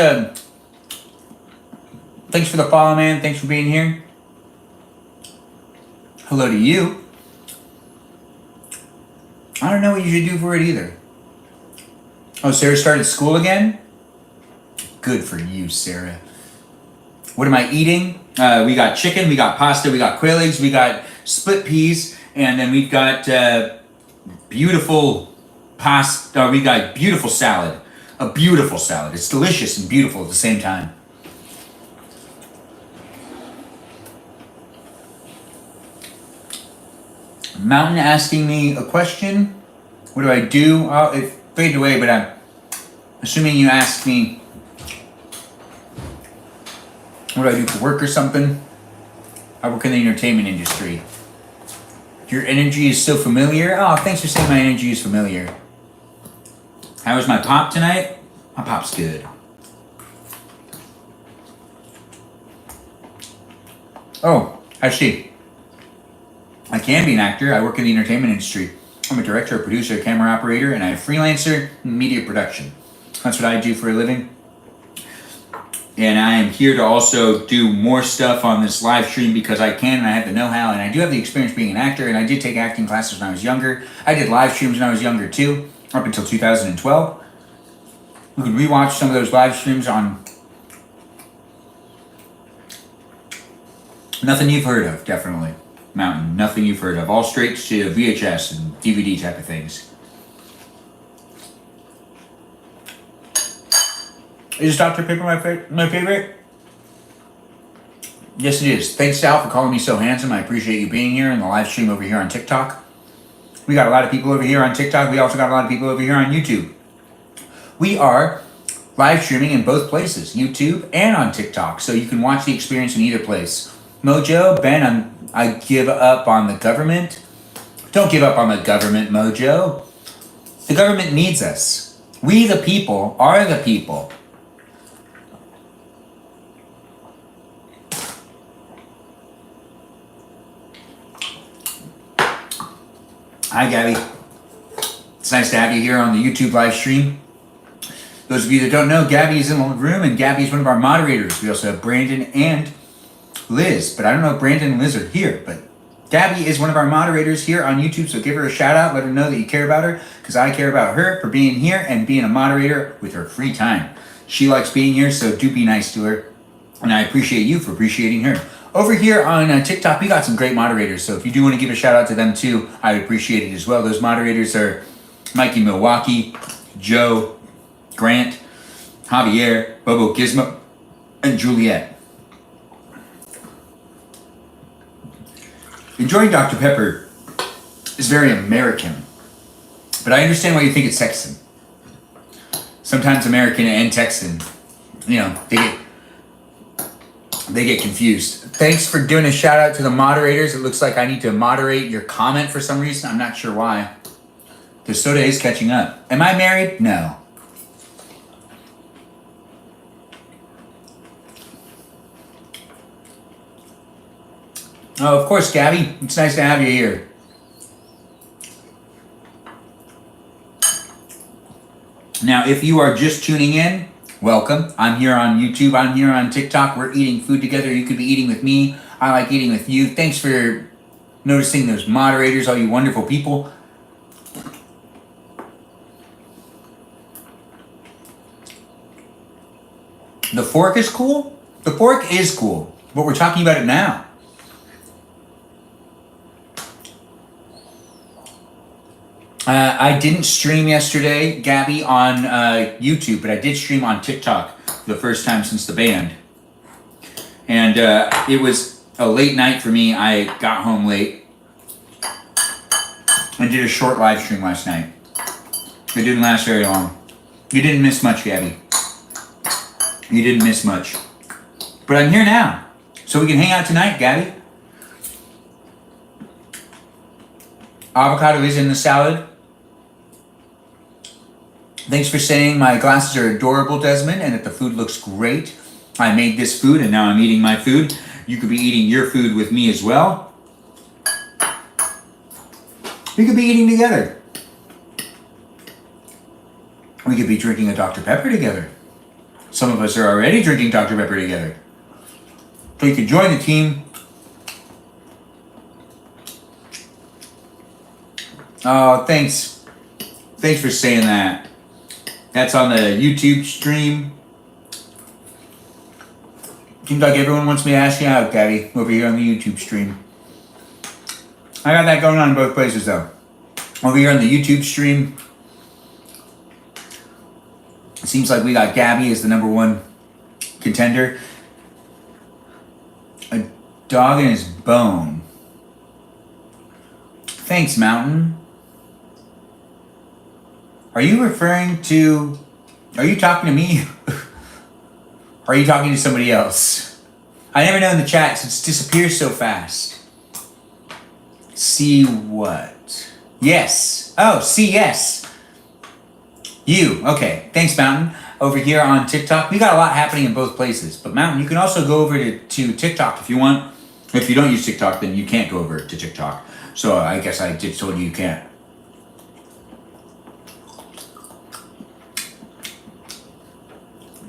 A: Thanks for the follow, man. Thanks for being here. Hello to you. I don't know what you should do for it either. Oh, Sarah started school again? Good for you, Sarah. What am I eating? We got chicken, we got pasta, we got quail eggs, we got split peas, and then we've got beautiful pasta. We got beautiful salad. A beautiful salad. It's delicious and beautiful at the same time. Mountain asking me a question. What do I do? Oh, it faded away, but I'm assuming you asked me what do I do for work or something. I work in the entertainment industry. Your energy is so familiar. Oh, thanks for saying my energy is familiar. How was my pop tonight? My pop's good. Oh, actually, I can be an actor. I work in the entertainment industry. I'm a director, a producer, a camera operator, and I'm a freelancer in media production. That's what I do for a living. And I am here to also do more stuff on this live stream because I can and I have the know-how and I do have the experience being an actor, and I did take acting classes when I was younger. I did live streams when I was younger too, up until 2012. You can rewatch some of those live streams on Nothing You've Heard Of, definitely. Mountain, Nothing You've Heard Of. All straight to VHS and DVD type of things. Is Dr. Pepper my favorite? Yes, it is. Thanks, Sal, for calling me so handsome. I appreciate you being here in the live stream over here on TikTok. We got a lot of people over here on TikTok. We also got a lot of people over here on YouTube. We are live streaming in both places, YouTube and on TikTok, so you can watch the experience in either place. Mojo, Ben, I give up on the government. Don't give up on the government, Mojo. The government needs us. We, the people, are the people. Hi, Gabby. It's nice to have you here on the YouTube live stream. Those of you that don't know, Gabby is in the room, and Gabby is one of our moderators. We also have Brandon and Liz, but I don't know if Brandon and Liz are here, but Gabby is one of our moderators here on YouTube, so give her a shout out, let her know that you care about her, because I care about her for being here and being a moderator with her free time. She likes being here, so do be nice to her, and I appreciate you for appreciating her. Over here on TikTok, we got some great moderators, so if you do want to give a shout out to them too, I would appreciate it as well. Those moderators are Mikey Milwaukee, Joe, Grant, Javier, Bobo Gizmo, and Juliet. Enjoying Dr. Pepper is very American, but I understand why you think it's Texan. Sometimes American and Texan, they get confused. Thanks for doing a shout out to the moderators. It looks like I need to moderate your comment for some reason. I'm not sure why. The soda is catching up. Am I married? No. Oh, of course, Gabby. It's nice to have you here. Now, if you are just tuning in, welcome. I'm here on YouTube. I'm here on TikTok. We're eating food together. You could be eating with me. I like eating with you. Thanks for Noticing those moderators, all you wonderful people. The fork is cool? The fork is cool, but we're talking about it now. I didn't stream yesterday, Gabby, on YouTube, but I did stream on TikTok for the first time since the band. And it was a late night for me. I got home late. I did a short live stream last night. It didn't last very long. You didn't miss much, Gabby. You didn't miss much. But I'm here now, so we can hang out tonight, Gabby. Avocado is in the salad. Thanks for saying my glasses are adorable, Desmond, and that the food looks great. I made this food, and now I'm eating my food. You could be eating your food with me as well. We could be eating together. We could be drinking a Dr. Pepper together. Some of us are already drinking Dr. Pepper together. So you could join the team. Oh, thanks. Thanks for saying that. That's on the YouTube stream. Seems like everyone wants me to ask you out, Gabby, over here on the YouTube stream. I got that going on in both places, though. Over here on the YouTube stream, it seems like we got Gabby as the #1 contender. A dog in his bone. Thanks, Mountain. Are you talking to me? Or are you talking to somebody else? I never know in the chat, since it disappears so fast. See what? Yes. Oh, see yes. You. Okay. Thanks, Mountain. Over here on TikTok. We got a lot happening in both places. But Mountain, you can also go over to TikTok if you want. If you don't use TikTok, then you can't go over to TikTok. So I guess I just told you can't.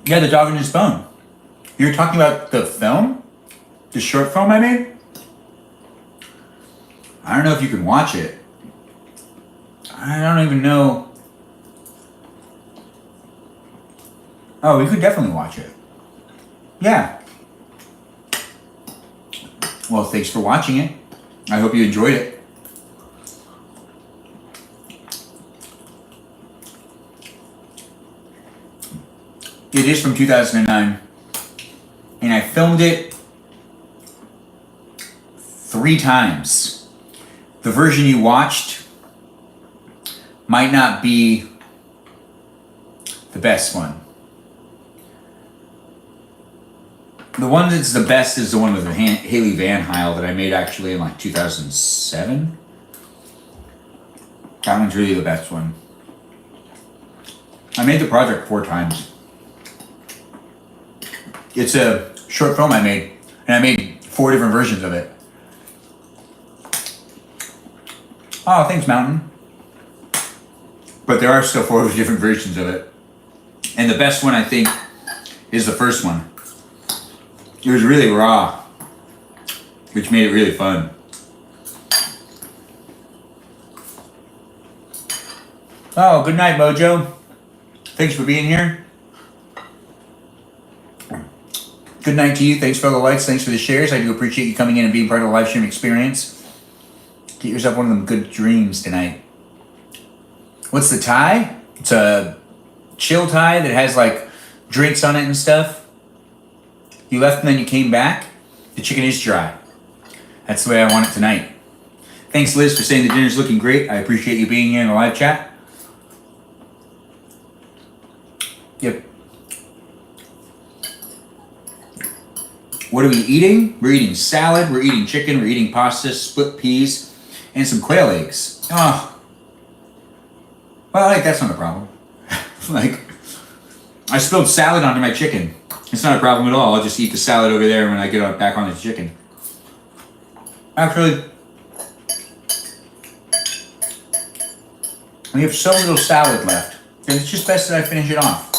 A: Yeah, the dog in his bone. You're talking about the film? The short film I made? I don't know if you can watch it. I don't even know. Oh, we could definitely watch it. Yeah. Well, thanks for watching it. I hope you enjoyed it. It is from 2009. And I filmed it 3 times. The version you watched might not be the best one. The one that's the best is the one with Haley Van Hyle that I made actually in like 2007. That one's really the best one. I made the project 4 times. It's a short film I made, and I made 4 different versions of it. Oh, thanks, Mountain. But there are still 4 different versions of it. And the best one, I think, is the first one. It was really raw, which made it really fun. Oh, good night, Mojo. Thanks for being here. Good night to you. Thanks for all the likes. Thanks for the shares. I do appreciate you coming in and being part of the live stream experience. Get yourself one of them good dreams tonight. What's the Thai? It's a chill Thai that has like drinks on it and stuff. You left and then you came back. The chicken is dry. That's the way I want it tonight. Thanks, Liz, for saying the dinner's looking great. I appreciate you being here in the live chat. Yep. What are we eating? We're eating salad, we're eating chicken, we're eating pasta, split peas, and some quail eggs. Oh. Well, like, that's not a problem. Like, I spilled salad onto my chicken. It's not a problem at all. I'll just eat the salad over there when I get back on the chicken. Actually, we have so little salad left that it's just best that I finish it off.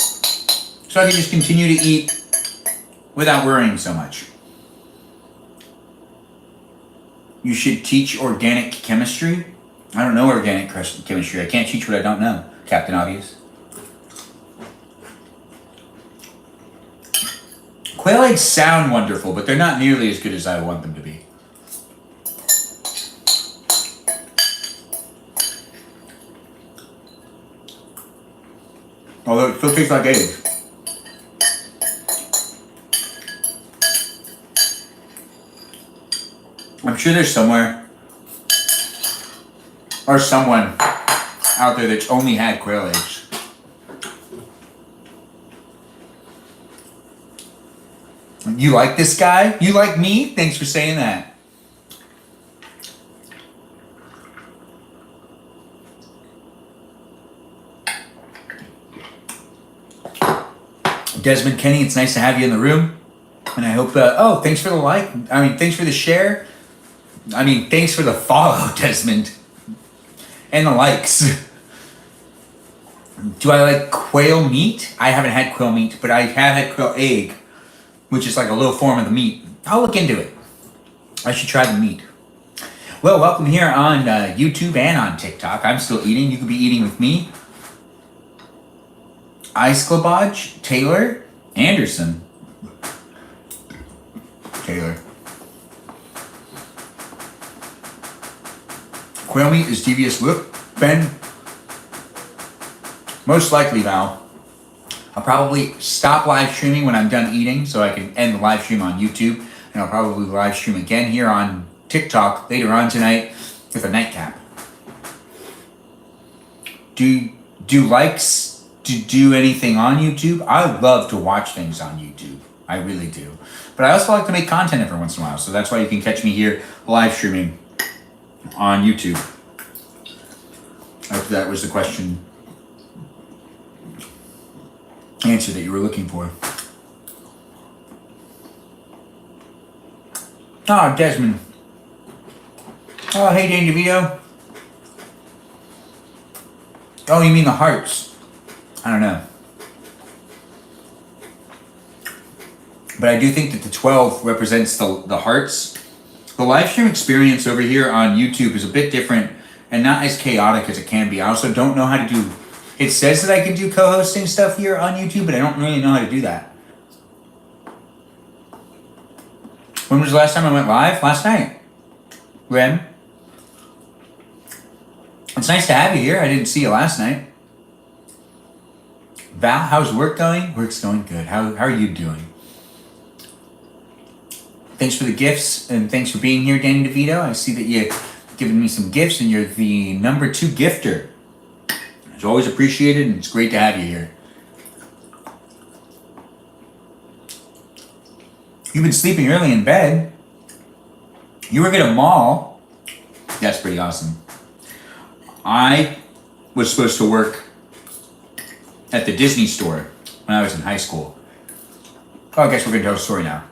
A: So I can just continue to eat without worrying so much. You should teach organic chemistry. I don't know organic chemistry. I can't teach what I don't know, Captain Obvious. Quail eggs sound wonderful, but they're not nearly as good as I want them to be. Although it still tastes like eggs. I'm sure there's somewhere or someone out there that's only had quail eggs. You like this guy? You like me? Thanks for saying that. Desmond Kenny, it's nice to have you in the room. And I hope, thanks for the like. Thanks for the share. Thanks for the follow, Desmond. And the likes. Do I like quail meat? I haven't had quail meat, but I have had quail egg, which is like a little form of the meat. I'll look into it. I should try the meat. Well, welcome here on YouTube and on TikTok. I'm still eating. You could be eating with me. Ice Taylor, Anderson. Taylor. Quail meat is devious. Look, Ben. Most likely, Val. I'll probably stop live streaming when I'm done eating so I can end the live stream on YouTube. And I'll probably live stream again here on TikTok later on tonight with a nightcap. Do likes to do anything on YouTube? I love to watch things on YouTube. I really do. But I also like to make content every once in a while. So that's why you can catch me here live streaming on YouTube. I hope that was the question answer that you were looking for. Oh, Desmond. Oh, hey, Dane DeVito. Oh, you mean the hearts? I don't know. But I do think that the 12 represents the hearts. The live stream experience over here on YouTube is a bit different and not as chaotic as it can be. I also don't know how to do... It says that I can do co-hosting stuff here on YouTube, but I don't really know how to do that. When was the last time I went live? Last night. Rem. It's nice to have you here. I didn't see you last night. Val, how's work going? Work's going good. How are you doing? Thanks for the gifts, and thanks for being here, Danny DeVito. I see that you've given me some gifts, and you're the number 2 gifter. It's always appreciated, and it's great to have you here. You've been sleeping early in bed. You work at a mall. That's pretty awesome. I was supposed to work at the Disney store when I was in high school. Oh, I guess we're going to tell a story now.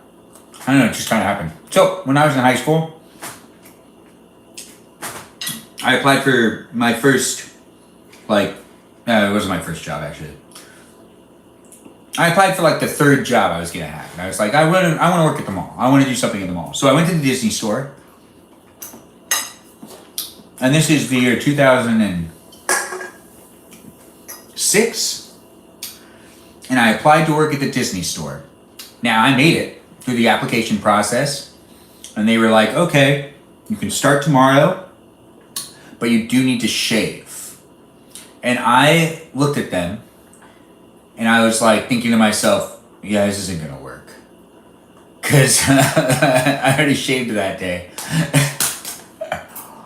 A: I don't know, it just kind of happened. So, when I was in high school, I applied for my first, it wasn't my first job, actually. I applied for, the third job I was going to have. And I was like, I want to work at the mall. I want to do something at the mall. So I went to the Disney store. And this is the year 2006. And I applied to work at the Disney store. Now, I made it through the application process. And they were like, okay, you can start tomorrow, but you do need to shave. And I looked at them, and I was thinking to myself, yeah, this isn't going to work. Because I already shaved that day.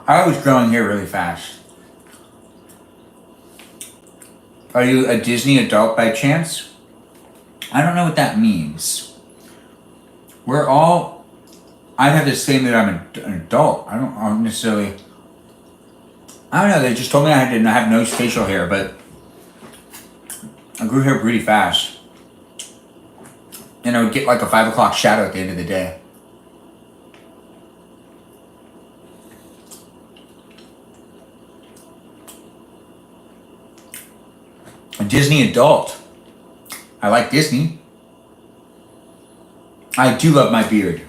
A: I was growing hair really fast. Are you a Disney adult by chance? I don't know what that means. I'd have to say that I'm an adult. I don't necessarily... I don't know, they just told me I had to have no facial hair, but I grew hair pretty fast. And I would get a 5 o'clock shadow at the end of the day. A Disney adult. I like Disney. I do love my beard.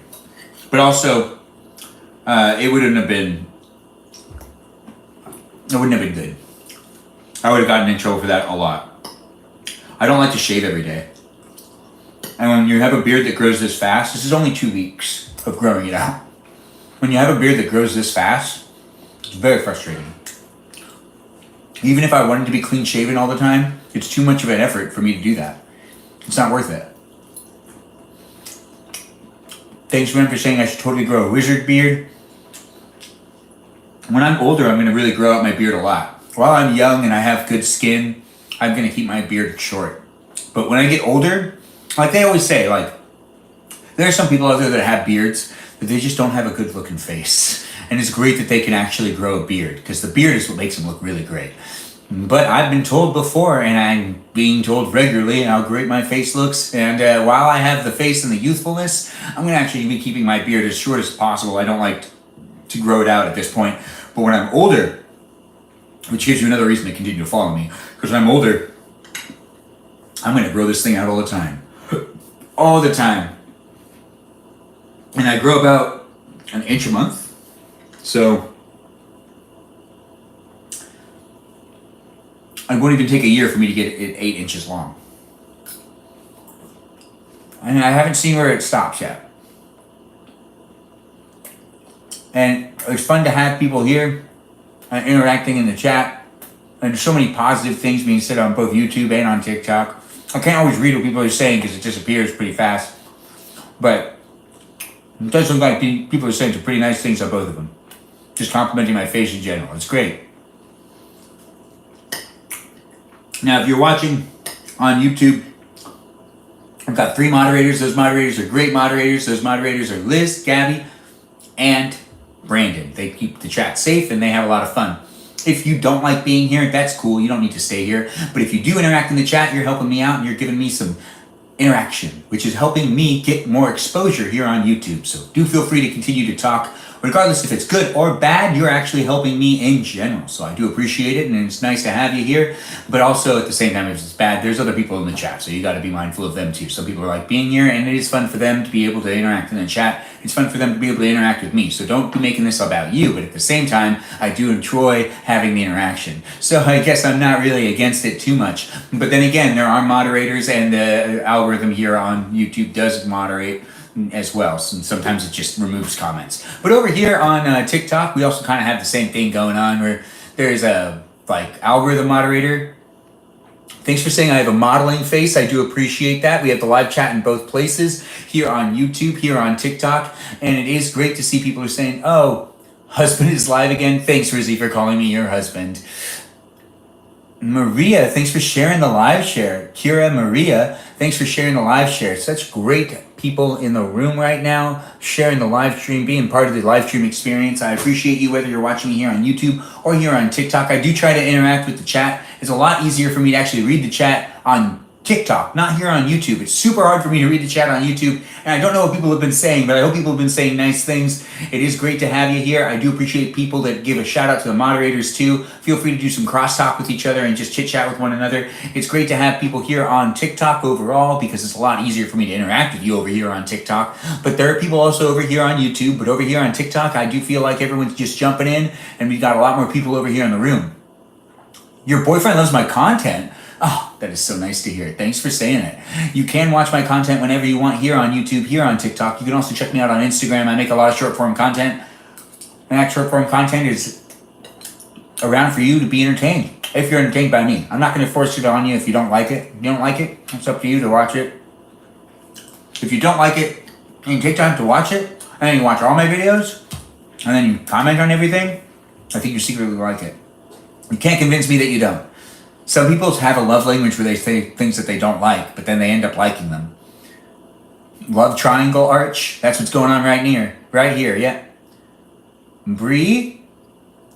A: But also, it wouldn't have been good. I would have gotten in trouble for that a lot. I don't like to shave every day. And when you have a beard that grows this fast, this is only 2 weeks of growing it out. When you have a beard that grows this fast, it's very frustrating. Even if I wanted to be clean shaven all the time, it's too much of an effort for me to do that. It's not worth it. Thanks, man, for saying I should totally grow a wizard beard. When I'm older, I'm going to really grow out my beard a lot. While I'm young and I have good skin, I'm going to keep my beard short. But when I get older, like they always say, like, there are some people out there that have beards, but they just don't have a good looking face. And it's great that they can actually grow a beard, because the beard is what makes them look really great. But I've been told before, and I'm being told regularly, how great my face looks. And while I have the face and the youthfulness, I'm going to actually be keeping my beard as short as possible. I don't like to grow it out at this point. But when I'm older, which gives you another reason to continue to follow me, because when I'm older, I'm going to grow this thing out all the time. All the time. And I grow about an inch a month. So it won't even take a year for me to get it 8 inches long. And I haven't seen where it stops yet. And it's fun to have people here interacting in the chat. And there's so many positive things being said on both YouTube and on TikTok. I can't always read what people are saying because it disappears pretty fast. But it does look like people are saying some pretty nice things on both of them. Just complimenting my face in general. It's great. Now, if you're watching on YouTube, I've got 3 moderators. Those moderators are great moderators. Those moderators are Liz, Gabby, and Brandon. They keep the chat safe and they have a lot of fun. If you don't like being here, that's cool. You don't need to stay here. But if you do interact in the chat, you're helping me out and you're giving me some interaction, which is helping me get more exposure here on YouTube. So do feel free to continue to talk. Regardless if it's good or bad, you're actually helping me in general. So I do appreciate it, and it's nice to have you here. But also, at the same time, if it's bad, there's other people in the chat, so you got to be mindful of them too. Some people are like being here, and it is fun for them to be able to interact in the chat. It's fun for them to be able to interact with me. So don't be making this about you, but at the same time, I do enjoy having the interaction. So I guess I'm not really against it too much. But then again, there are moderators, and the algorithm here on YouTube does moderate as well. And sometimes it just removes comments. But over here on TikTok, we also kind of have the same thing going on where there's a algorithm moderator. Thanks for saying I have a modeling face. I do appreciate that. We have the live chat in both places, here on YouTube, here on TikTok. And it is great to see people who are saying, oh, husband is live again. Thanks, Rizzy, for calling me your husband. Maria, thanks for sharing the live share. Kira Maria, thanks for sharing the live share. Such great people in the room right now, sharing the live stream, being part of the live stream experience. I appreciate you, whether you're watching me here on YouTube or here on TikTok. I do try to interact with the chat. It's a lot easier for me to actually read the chat on TikTok, not here on YouTube. It's super hard for me to read the chat on YouTube, and I don't know what people have been saying, but I hope people have been saying nice things. It is great to have you here. I do appreciate people that give a shout out to the moderators too. Feel free to do some crosstalk with each other and just chit chat with one another. It's great to have people here on TikTok overall because it's a lot easier for me to interact with you over here on TikTok. But there are people also over here on YouTube, but over here on TikTok, I do feel like everyone's just jumping in, and we've got a lot more people over here in the room. Your boyfriend loves my content. Oh, that is so nice to hear. Thanks for saying it. You can watch my content whenever you want here on YouTube, here on TikTok. You can also check me out on Instagram. I make a lot of short form content. And that short form content is around for you to be entertained. If you're entertained by me. I'm not going to force it on you if you don't like it. If you don't like it, it's up to you to watch it. If you don't like it, and you take time to watch it, and then you watch all my videos, and then you comment on everything, I think you secretly like it. You can't convince me that you don't. Some people have a love language where they say things that they don't like, but then they end up liking them. Love triangle arch. That's what's going on right here, yeah. Bree,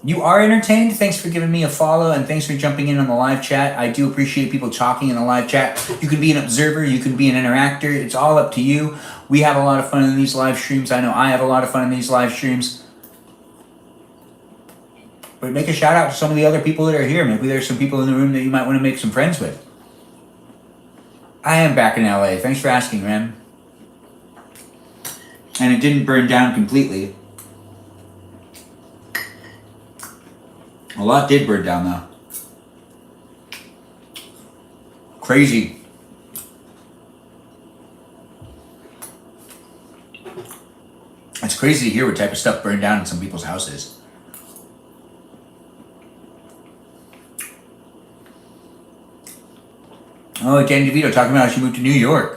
A: you are entertained. Thanks for giving me a follow, and thanks for jumping in on the live chat. I do appreciate people talking in the live chat. You can be an observer, you can be an interactor. It's all up to you. We have a lot of fun in these live streams. I know I have a lot of fun in these live streams. But make a shout out to some of the other people that are here. Maybe there's some people in the room that you might want to make some friends with. I am back in LA. Thanks for asking, man. And it didn't burn down completely. A lot did burn down though. Crazy. It's crazy to hear what type of stuff burned down in some people's houses. Oh, Danny DeVito talking about how she moved to New York.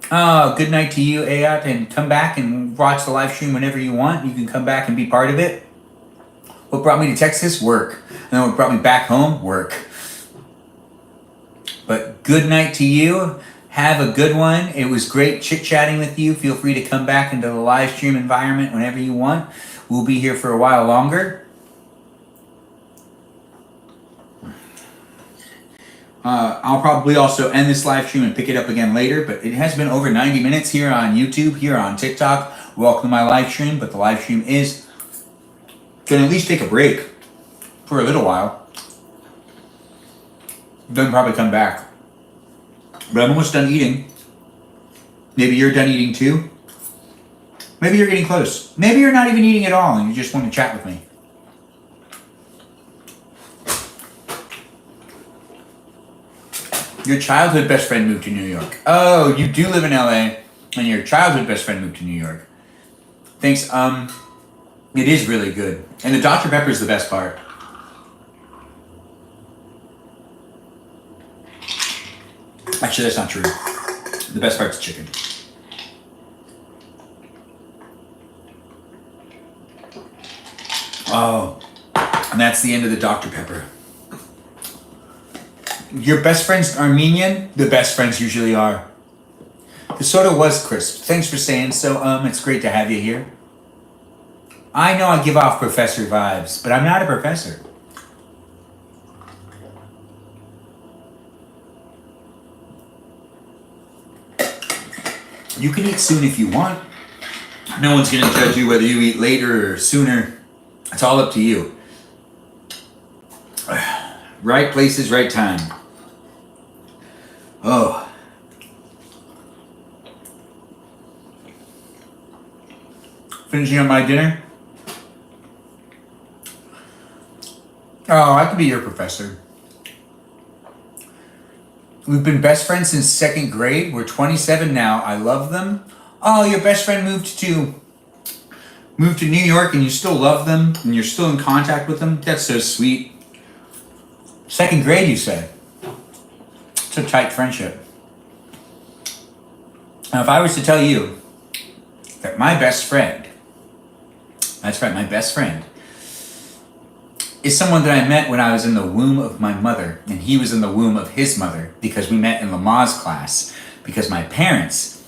A: Oh, good night to you, Ayat, and come back and watch the live stream whenever you want. You can come back and be part of it. What brought me to Texas? Work. And then what brought me back home? Work. But good night to you. Have a good one. It was great chit-chatting with you. Feel free to come back into the live stream environment whenever you want. We'll be here for a while longer. I'll probably also end this live stream and pick it up again later, but it has been over 90 minutes here on YouTube, here on TikTok. Welcome to my live stream, but the live stream is going to at least take a break for a little while. Then probably come back. But I'm almost done eating. Maybe you're done eating too. Maybe you're getting close. Maybe you're not even eating at all and you just want to chat with me. Your childhood best friend moved to New York. Oh, you do live in LA and your childhood best friend moved to New York. Thanks. It is really good. And the Dr. Pepper is the best part. Actually, that's not true. The best part's chicken. Oh, and that's the end of the Dr. Pepper. Your best friend's Armenian? The best friends usually are. The soda was crisp. Thanks for saying so. It's great to have you here. I know I give off professor vibes, but I'm not a professor. You can eat soon if you want. No one's going to judge you whether you eat later or sooner. It's all up to you. Right places, right time. Oh. Finishing up my dinner. Oh, I could be your professor. We've been best friends since second grade. We're 27 now. I love them. Oh, your best friend moved to New York and you still love them and you're still in contact with them. That's so sweet. Second grade, you said. It's a tight friendship. Now, if I was to tell you that my best friend, that's right, my best friend, is someone that I met when I was in the womb of my mother, and he was in the womb of his mother, because we met in Lamaze class, because my parents,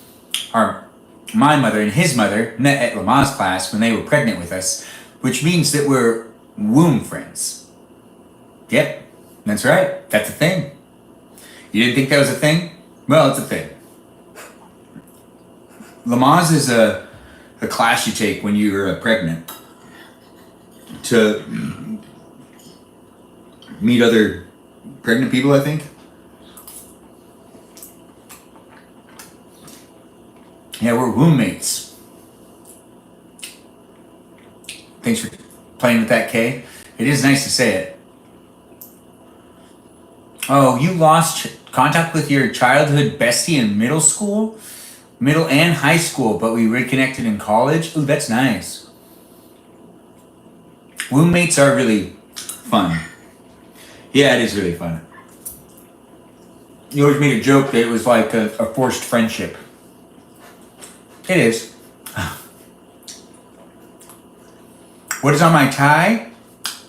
A: my mother and his mother, met at Lamaze class when they were pregnant with us, which means that we're womb friends. Yep, that's right, that's a thing. You didn't think that was a thing? Well, it's a thing. Lamaze is a class you take when you're pregnant to meet other pregnant people, I think. Yeah, we're womb mates. Thanks for playing with that, Kay. It is nice to say it. Oh, you lost contact with your childhood bestie in middle school? Middle and high school, but we reconnected in college? Ooh, that's nice. Womb mates are really fun. Yeah, it is really fun. You always made a joke that it was like a forced friendship. It is. What is on my tie?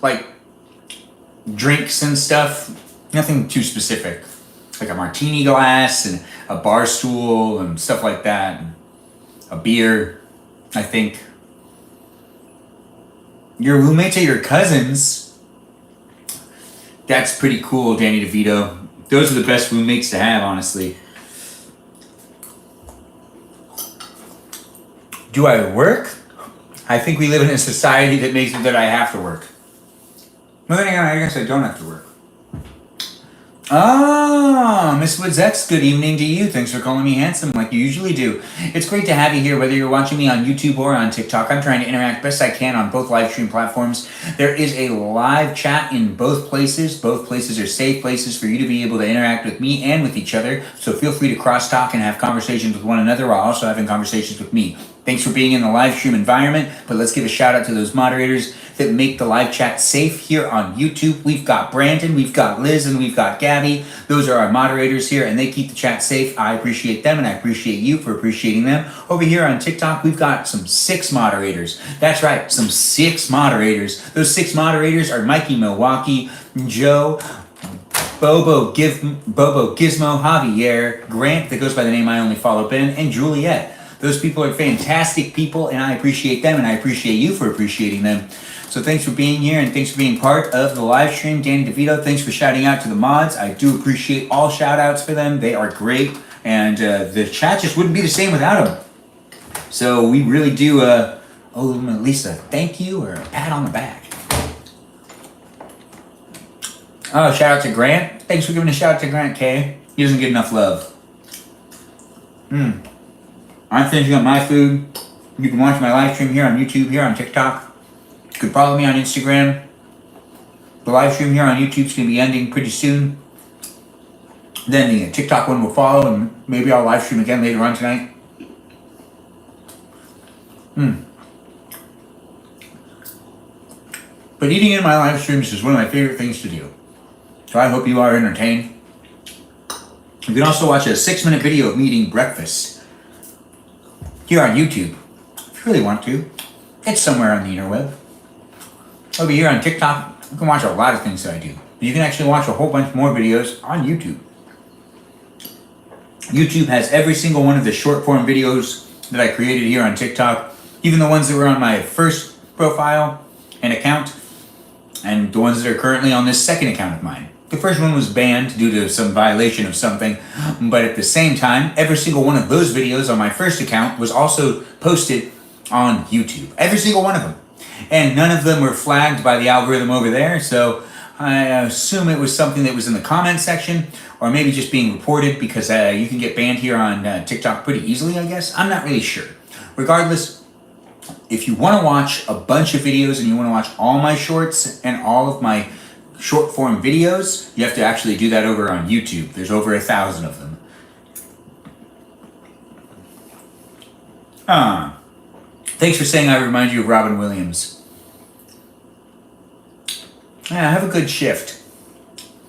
A: Like drinks and stuff. Nothing too specific. Like a martini glass and a bar stool and stuff like that. And a beer, I think. Your roommates are your cousins. That's pretty cool, Danny DeVito. Those are the best roommates to have, honestly. Do I work? I think we live in a society that makes it that I have to work. Well, then again, I guess I don't have to work. Ah, Miss Woods X, good evening to you. Thanks for calling me handsome like you usually do. It's great to have you here, whether you're watching me on YouTube or on TikTok. I'm trying to interact best I can on both live stream platforms. There is a live chat in both places. Both places are safe places for you to be able to interact with me and with each other. So feel free to crosstalk and have conversations with one another while also having conversations with me. Thanks for being in the live stream environment, but let's give a shout out to those moderators that make the live chat safe here on YouTube. We've got Brandon, we've got Liz, and we've got Gabby. Those are our moderators here, and they keep the chat safe. I appreciate them, and I appreciate you for appreciating them. Over here on TikTok, we've got some 6 moderators. That's right, some 6 moderators. Those 6 moderators are Mikey Milwaukee, Joe, Bobo Gizmo, Javier, Grant, that goes by the name I Only Follow Ben, and Juliet. Those people are fantastic people, and I appreciate them, and I appreciate you for appreciating them. So thanks for being here, and thanks for being part of the live stream. Danny DeVito, thanks for shouting out to the mods. I do appreciate all shout outs for them. They are great, and the chat just wouldn't be the same without them. So we really do, Lisa, thank you, or a pat on the back. Oh, shout out to Grant. Thanks for giving a shout out to Grant K. He doesn't get enough love. I'm finishing up my food. You can watch my live stream here on YouTube, here on TikTok. You can follow me on Instagram. The live stream here on YouTube is going to be ending pretty soon. Then the TikTok one will follow, and maybe I'll live stream again later on tonight. But eating in my live streams is one of my favorite things to do. So I hope you are entertained. You can also watch a 6-minute video of me eating breakfast here on YouTube, if you really want to. It's somewhere on the interweb. Over here on TikTok, you can watch a lot of things that I do. You can actually watch a whole bunch more videos on YouTube. YouTube has every single one of the short form videos that I created here on TikTok, even the ones that were on my first profile and account, and the ones that are currently on this second account of mine. The first one was banned due to some violation of something, but at the same time, every single one of those videos on my first account was also posted on YouTube. Every single one of them. And none of them were flagged by the algorithm over there, so I assume it was something that was in the comment section, or maybe just being reported, because you can get banned here on TikTok pretty easily, I guess. I'm not really sure. Regardless, if you want to watch a bunch of videos and you want to watch all my shorts and all of my short form videos, you have to actually do that over on YouTube. There's over 1,000 of them. Thanks for saying I remind you of Robin Williams. Yeah, have a good shift.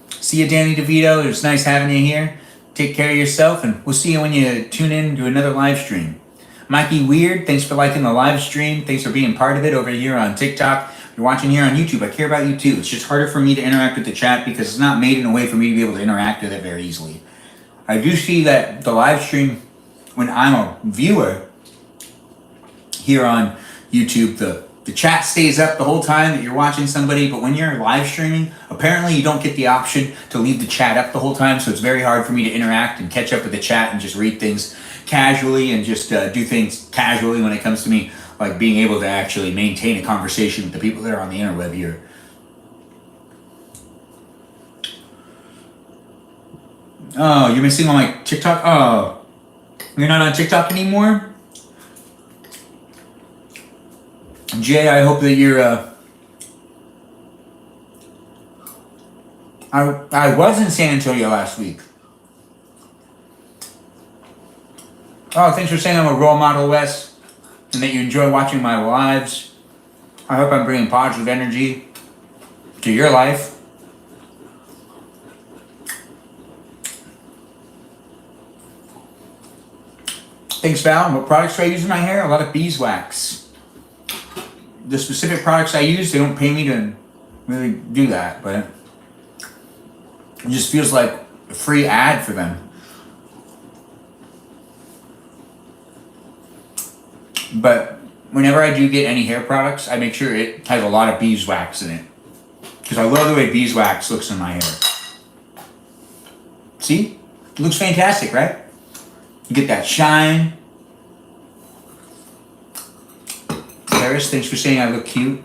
A: See you, Danny DeVito. It was nice having you here. Take care of yourself, and we'll see you when you tune in to another live stream. Mikey Weird, thanks for liking the live stream. Thanks for being part of it over here on TikTok. You're watching here on YouTube, I care about you too. It's just harder for me to interact with the chat because it's not made in a way for me to be able to interact with it very easily. I do see that the live stream, when I'm a viewer here on YouTube, the chat stays up the whole time that you're watching somebody, but when you're live streaming, apparently you don't get the option to leave the chat up the whole time, so it's very hard for me to interact and catch up with the chat and just read things casually and just do things casually when it comes to me, like being able to actually maintain a conversation with the people that are on the interweb here. Oh, you're missing on my TikTok? Oh, you're not on TikTok anymore? Jay, I hope that you're, I was in San Antonio last week. Oh, thanks for saying I'm a role model, Wes, and that you enjoy watching my lives. I hope I'm bringing positive energy to your life. Thanks, Val. What products do I use in my hair? A lot of beeswax. The specific products I use, they don't pay me to really do that, but it just feels like a free ad for them. But whenever I do get any hair products, I make sure it has a lot of beeswax in it, because I love the way beeswax looks in my hair. See? It looks fantastic, right? You get that shine. Paris, thanks for saying I look cute.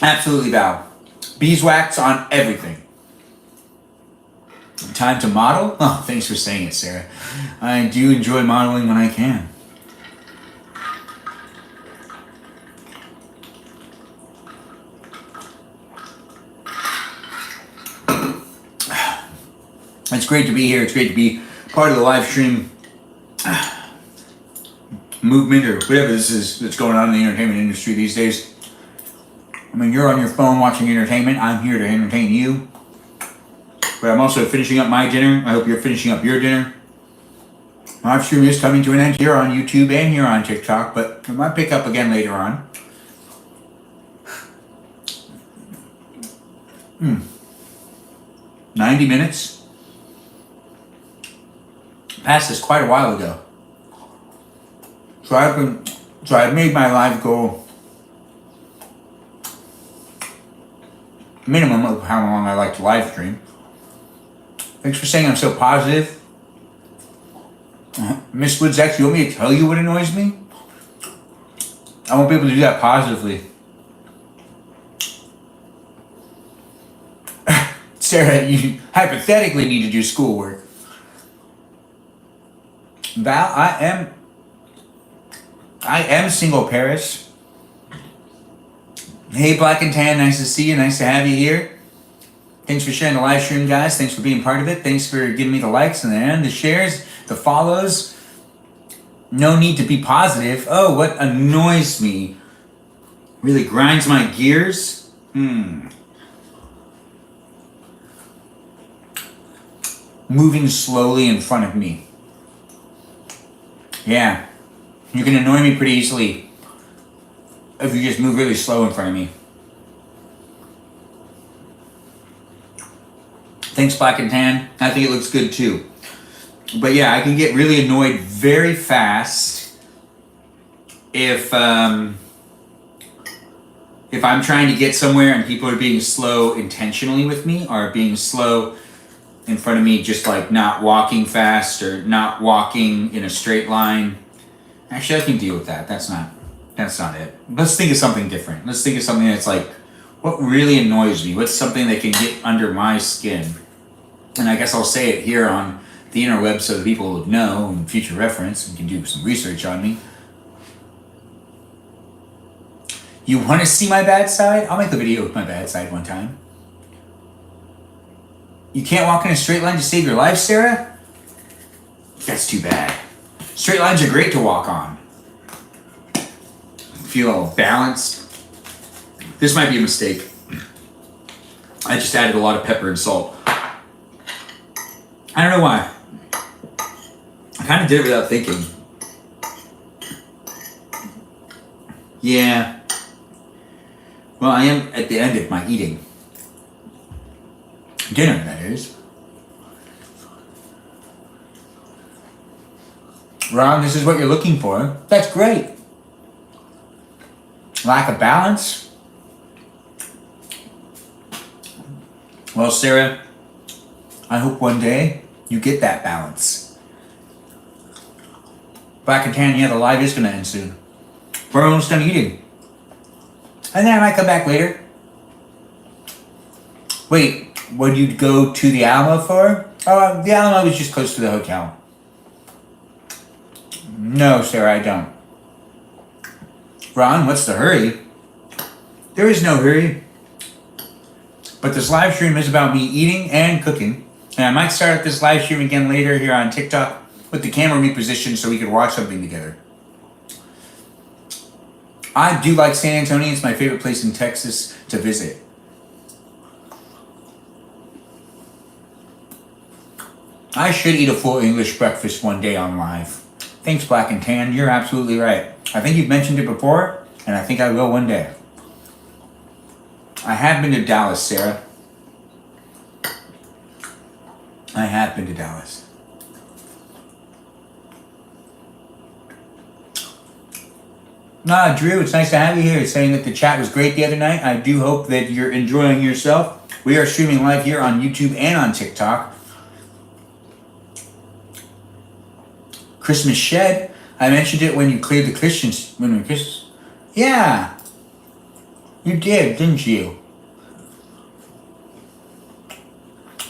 A: Absolutely, Val. Beeswax on everything. Time to model? Oh, thanks for saying it, Sarah. I do enjoy modeling when I can. It's great to be here. It's great to be part of the live stream movement or whatever this is that's going on in the entertainment industry these days. I mean, you're on your phone watching entertainment. I'm here to entertain you. But I'm also finishing up my dinner. I hope you're finishing up your dinner. My live stream is coming to an end here on YouTube and here on TikTok, but it might pick up again later on. 90 minutes. Passed this quite a while ago. So I've made my live goal minimum of how long I like to live stream. Thanks for saying I'm so positive. Miss Woods X, you want me to tell you what annoys me? I won't be able to do that positively. Sarah, you hypothetically need to do schoolwork. Val, I am single, Paris. Hey, Black and Tan, nice to see you. Nice to have you here. Thanks for sharing the live stream, guys. Thanks for being part of it. Thanks for giving me the likes and the shares, the follows. No need to be positive. Oh, what annoys me, really grinds my gears. Moving slowly in front of me. Yeah, you can annoy me pretty easily if you just move really slow in front of me. Thanks, Black and Tan. I think it looks good too. But yeah, I can get really annoyed very fast if I'm trying to get somewhere and people are being slow intentionally with me, or being slow in front of me, just like not walking fast or not walking in a straight line. Actually, I can deal with that. That's not it. Let's think of something different. Let's think of something that's like, what really annoys me? What's something that can get under my skin? And I guess I'll say it here on the interweb so that people would know in future reference and can do some research on me. You want to see my bad side? I'll make a video with my bad side one time. You can't walk in a straight line to save your life, Sarah? That's too bad. Straight lines are great to walk on. Feel all balanced. This might be a mistake. I just added a lot of pepper and salt. I don't know why. I kind of did it without thinking. Yeah. Well, I am at the end of my eating. Dinner, that is. Ron, this is what you're looking for. That's great. Lack of balance? Well, Sarah, I hope one day you get that balance. Black and Tan, yeah, the live is going to end soon. We're almost done eating. And then I might come back later. Wait, would you go to the Alamo for? Oh, the Alamo is just close to the hotel. No, Sarah, I don't. Ron, what's the hurry? There is no hurry. But this live stream is about me eating and cooking. And I might start up this live stream again later here on TikTok with the camera repositioned so we could watch something together. I do like San Antonio. It's my favorite place in Texas to visit. I should eat a full English breakfast one day on live. Thanks, Black and Tan. You're absolutely right. I think you've mentioned it before, and I think I will one day. I have been to Dallas, Sarah. I have been to Dallas. Drew, it's nice to have you here. Saying that the chat was great the other night. I do hope that you're enjoying yourself. We are streaming live here on YouTube and on TikTok. Christmas Shed. I mentioned it when you cleared the Christians. When we Christmas. Yeah. You did, didn't you?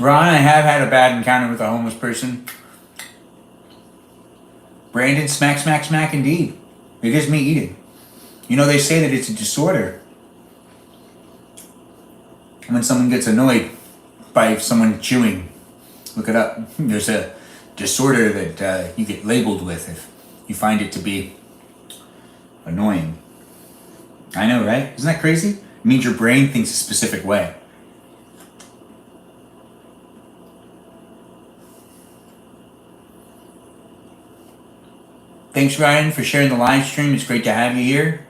A: Ron, I have had a bad encounter with a homeless person. Brandon, smack, smack, smack indeed. It is me eating. You know, they say that it's a disorder when someone gets annoyed by someone chewing. Look it up. There's a disorder that you get labeled with if you find it to be annoying. I know, right? Isn't that crazy? It means your brain thinks a specific way. Thanks, Ryan, for sharing the live stream. It's great to have you here.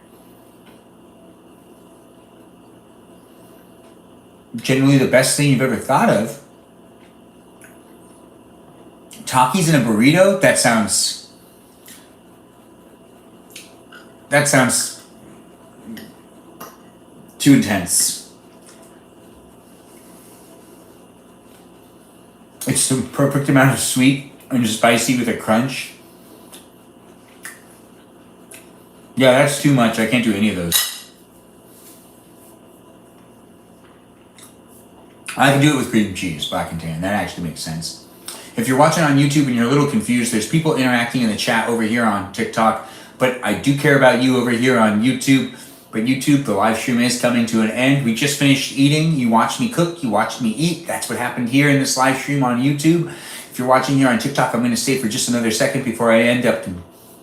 A: Generally the best thing you've ever thought of. Takis in a burrito? That sounds too intense. It's the perfect amount of sweet and spicy with a crunch. Yeah, that's too much. I can't do any of those. I can do it with cream cheese, black and tan. That actually makes sense. If you're watching on YouTube and you're a little confused, there's people interacting in the chat over here on TikTok, but I do care about you over here on YouTube. But YouTube, the live stream is coming to an end. We just finished eating. You watched me cook. You watched me eat. That's what happened here in this live stream on YouTube. If you're watching here on TikTok, I'm going to stay for just another second before I end up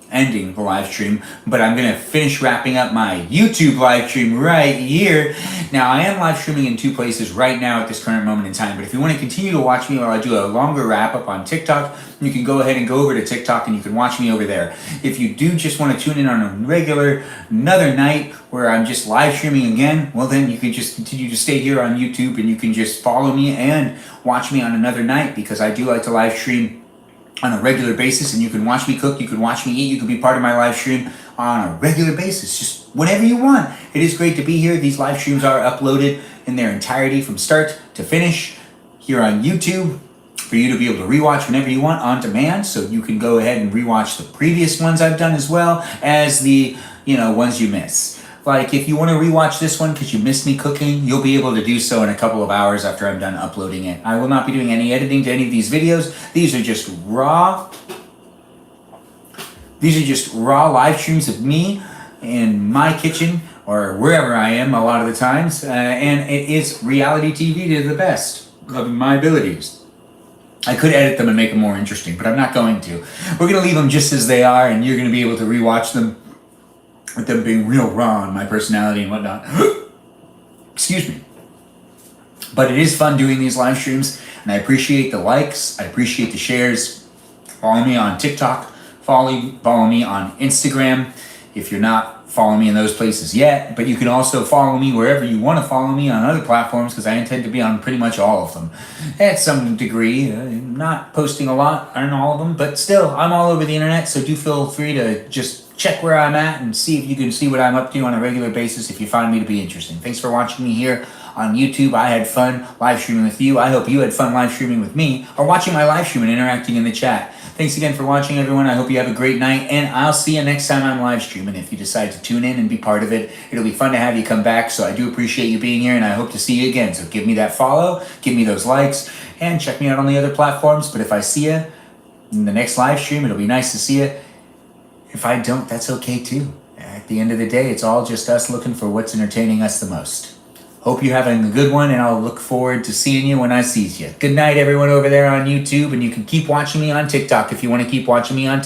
A: ending the live stream, but I'm going to finish wrapping up my YouTube live stream right here. Now, I am live streaming in two places right now at this current moment in time, but if you want to continue to watch me while I do a longer wrap up on TikTok, you can go ahead and go over to TikTok and you can watch me over there. If you do just want to tune in on another night where I'm just live streaming again, well then you can just continue to stay here on YouTube and you can just follow me and watch me on another night, because I do like to live stream on a regular basis, and you can watch me cook, you can watch me eat, you can be part of my live stream on a regular basis, just whenever you want. It is great to be here. These live streams are uploaded in their entirety from start to finish here on YouTube for you to be able to rewatch whenever you want on demand, so you can go ahead and rewatch the previous ones I've done as well as the ones you miss. Like if you want to rewatch this one because you missed me cooking, you'll be able to do so in a couple of hours after I'm done uploading it. I will not be doing any editing to any of these videos. These are just raw live streams of me in my kitchen or wherever I am a lot of the times. And it is reality TV to the best of my abilities. I could edit them and make them more interesting, but I'm not going to. We're going to leave them just as they are, and you're going to be able to rewatch them with them being real raw and my personality and whatnot. Excuse me. But it is fun doing these live streams, and I appreciate the likes, I appreciate the shares. Follow me on TikTok, follow me on Instagram if you're not following me in those places yet, but you can also follow me wherever you want to follow me on other platforms, because I intend to be on pretty much all of them at some degree. I'm not posting a lot on all of them, but still, I'm all over the internet, so do feel free to just check where I'm at and see if you can see what I'm up to on a regular basis if you find me to be interesting. Thanks for watching me here on YouTube. I had fun live streaming with you. I hope you had fun live streaming with me or watching my live stream and interacting in the chat. Thanks again for watching, everyone. I hope you have a great night, and I'll see you next time I'm live streaming. If you decide to tune in and be part of it, it'll be fun to have you come back. So I do appreciate you being here, and I hope to see you again. So give me that follow, give me those likes, and check me out on the other platforms. But if I see you in the next live stream, it'll be nice to see you. If I don't, that's okay too. At the end of the day, it's all just us looking for what's entertaining us the most. Hope you're having a good one, and I'll look forward to seeing you when I see you. Good night, everyone over there on YouTube, and you can keep watching me on TikTok if you want to keep watching me on